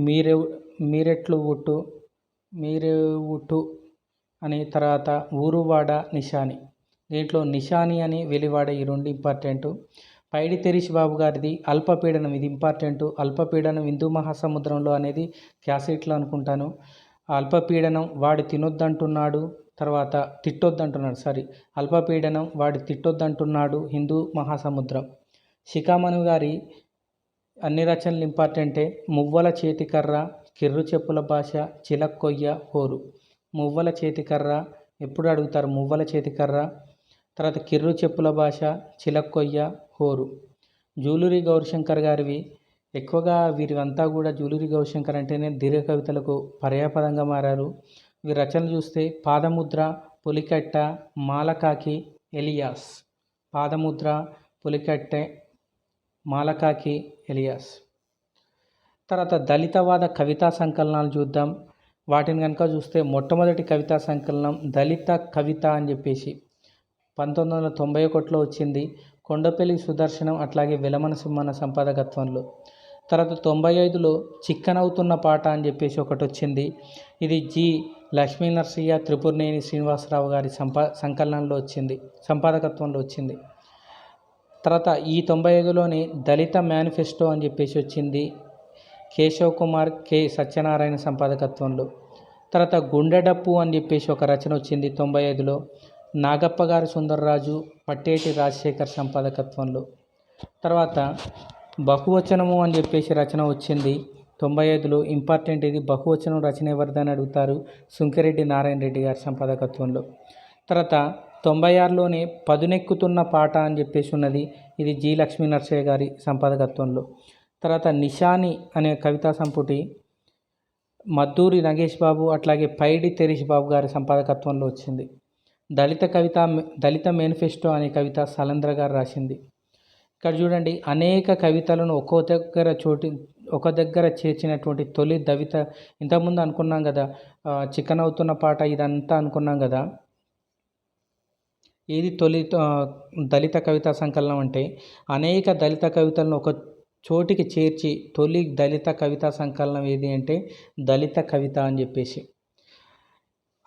S1: మీరెట్లు ఉట్టు అని, తర్వాత ఊరువాడ, నిషాని. దీంట్లో నిషాని అని వెలివాడ ఈ రెండు ఇంపార్టెంటు. పైడి తెరీష్ బాబు గారిది అల్పపీడనం, ఇది ఇంపార్టెంటు. అల్పపీడనం హిందూ మహాసముద్రంలో అనేది క్యాసెట్లో అనుకుంటాను. అల్పపీడనం వాడు తినొద్దంటున్నాడు, తర్వాత తిట్టొద్దంటున్నాడు, అల్పపీడనం వాడు తిట్టొద్దంటున్నాడు, హిందూ మహాసముద్రం. శిఖామణి గారి అన్ని రచనలు ఇంపార్టెంటే. మువ్వల చేతికర్ర, కిర్రు చెప్పుల భాష, చిలక్కొయ్య, హోరు. మువ్వల చేతికర్ర ఎప్పుడు అడుగుతారు, మువ్వల చేతికర్ర. తర్వాత కిర్రు చెప్పుల భాష, చిలక్కొయ్య, హోరు. జూలూరి గౌరశంకర్ గారివి ఎక్కువగా వీరివంతా కూడా జూలూరి గౌరశంకర్ అంటేనే దీర్ఘ కవితలకు పర్యాపదంగా మారారు. వీరి రచనలు చూస్తే పాదముద్ర, పులికట్ట, మాలకాకి, ఎలియాస్. పాదముద్ర, పులికట్టె, మాలకాకి, ఎలియాస్. తర్వాత దళితవాద కవితా సంకలనాలు చూద్దాం. వాటిని కనుక చూస్తే మొట్టమొదటి కవితా సంకలనం దళిత కవిత అని చెప్పేసి 1991లో వచ్చింది. కొండపల్లి సుదర్శనం అట్లాగే వెలమన సింహన సంపాదకత్వంలో. తర్వాత 95లో చిక్కనవుతున్న పాట అని చెప్పేసి ఒకటి వచ్చింది. ఇది జి లక్ష్మీనరసయ్య, త్రిపురనేని శ్రీనివాసరావు గారి సంకలనంలో వచ్చింది, సంపాదకత్వంలో వచ్చింది. తర్వాత ఈ 95లోనే దళిత మేనిఫెస్టో అని చెప్పేసి వచ్చింది, కేశవ్ కుమార్, కె సత్యనారాయణ సంపాదకత్వంలో. తర్వాత గుండెడప్పు అని చెప్పేసి ఒక రచన వచ్చింది 95లో, నాగప్ప గారి సుందర్రాజు, పట్టేటి రాజశేఖర్ సంపాదకత్వంలో. తర్వాత బహువచనము అని చెప్పేసి రచన వచ్చింది 95లో, ఇంపార్టెంట్ ఇది. బహువచనం రచన ఎవరిదని అడుగుతారు, సుంకిరెడ్డి నారాయణ రెడ్డి గారి సంపాదకత్వంలో. తర్వాత 96లోనే పదునెక్కుతున్న పాట అని చెప్పేసి ఉన్నది, ఇది జి లక్ష్మీ నరసయ్య గారి సంపాదకత్వంలో. తర్వాత నిషాని అనే కవితా సంపుటి మద్దూరి నగేష్ బాబు అట్లాగే పైడి తెరీష్ బాబు గారి సంపాదకత్వంలో వచ్చింది. దళిత మేనిఫెస్టో అనే కవిత సలంద్ర గారు రాసింది. ఇక్కడ చూడండి, అనేక కవితలను ఒక దగ్గర చేర్చినటువంటి తొలి దళిత. ఇంతకుముందు అనుకున్నాం కదా, చికెన్ అవుతున్న పాట ఇదంతా అనుకున్నాం కదా. ఏది తొలి దళిత కవితా సంకలనం అంటే అనేక దళిత కవితలను ఒక చోటికి చేర్చి తొలి దళిత కవితా సంకలనం ఏది అంటే దళిత కవిత అని చెప్పేసి.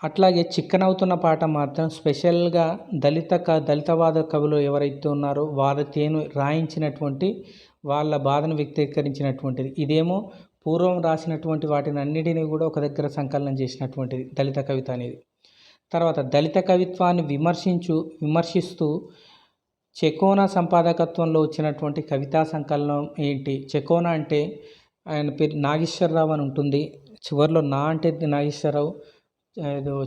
S1: అట్లాగే చిక్కనవుతున్న పాట మాత్రం స్పెషల్గా దళితవాద కవులు ఎవరైతే ఉన్నారో తేను రాయించినటువంటి వాళ్ళ బాధను వ్యక్తీకరించినటువంటిది. ఇదేమో పూర్వం రాసినటువంటి వాటిని అన్నిటినీ కూడా ఒక దగ్గర సంకలనం చేసినటువంటిది దళిత కవిత అనేది. తర్వాత దళిత కవిత్వాన్ని విమర్శిస్తూ చెకోనా సంపాదకత్వంలో వచ్చినటువంటి కవితా సంకలనం ఏంటి? చెకోనా అంటే ఆయన పేరు నాగేశ్వరరావు అని ఉంటుంది, చివరిలో నా అంటే నాగేశ్వరరావు,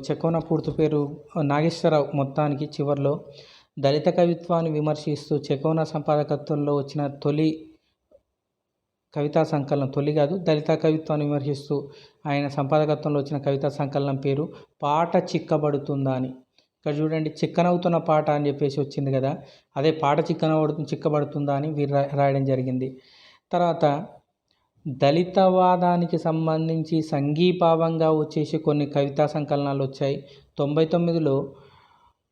S1: చెకోనా పూర్తి పేరు నాగేశ్వరరావు. మొత్తానికి చివరిలో దళిత కవిత్వాన్ని విమర్శిస్తూ చెకోనా సంపాదకత్వంలో వచ్చిన తొలి కవితా సంకలనం, తొలి కాదు, దళిత కవిత్వాన్ని విమర్శిస్తూ ఆయన సంపాదకత్వంలో వచ్చిన కవితా సంకలనం పేరు పాట చిక్కబడుతుందా అని. ఇక్కడ చూడండి, చిక్కనవుతున్న పాట అని చెప్పేసి వచ్చింది కదా, అదే పాట చిక్కబడుతుందా అని వీరు రాయడం జరిగింది. తర్వాత దళితవాదానికి సంబంధించి సంఘీభావంగా వచ్చేసి కొన్ని కవితా సంకలనాలు వచ్చాయి. 99లో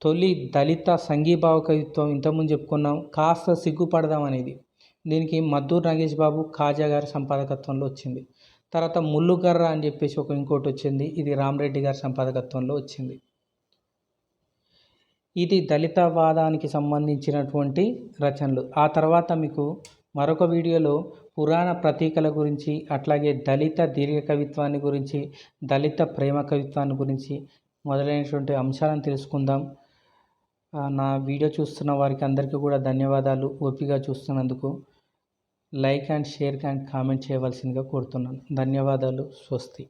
S1: తొలి దళిత సంఘీభావ కవిత్వం ఇంతకుముందు చెప్పుకున్నాం, కాస్త సిగ్గుపడదాం అనేది. దీనికి మద్దూరు నగేష్ బాబు, కాజా గారి సంపాదకత్వంలో వచ్చింది. తర్వాత ముల్లుగర్ర అని చెప్పేసి ఇంకోటి వచ్చింది, ఇది రామరెడ్డి గారి సంపాదకత్వంలో వచ్చింది. ఇది దళితవాదానికి సంబంధించినటువంటి రచనలు. ఆ తర్వాత మీకు మరొక వీడియోలో పురాణ ప్రతీకల గురించి, అట్లాగే దళిత దీర్ఘ కవిత్వాన్ని గురించి, దళిత ప్రేమ కవిత్వాన్ని గురించి మొదలైనటువంటి అంశాలను తెలుసుకుందాం. నా వీడియో చూస్తున్న వారికి అందరికీ కూడా ధన్యవాదాలు. ఓపికగా చూస్తున్నందుకు like and share and comment చేయవలసిందిగా కోరుతున్నాను. ధన్యవాదాలు. స్వస్తి.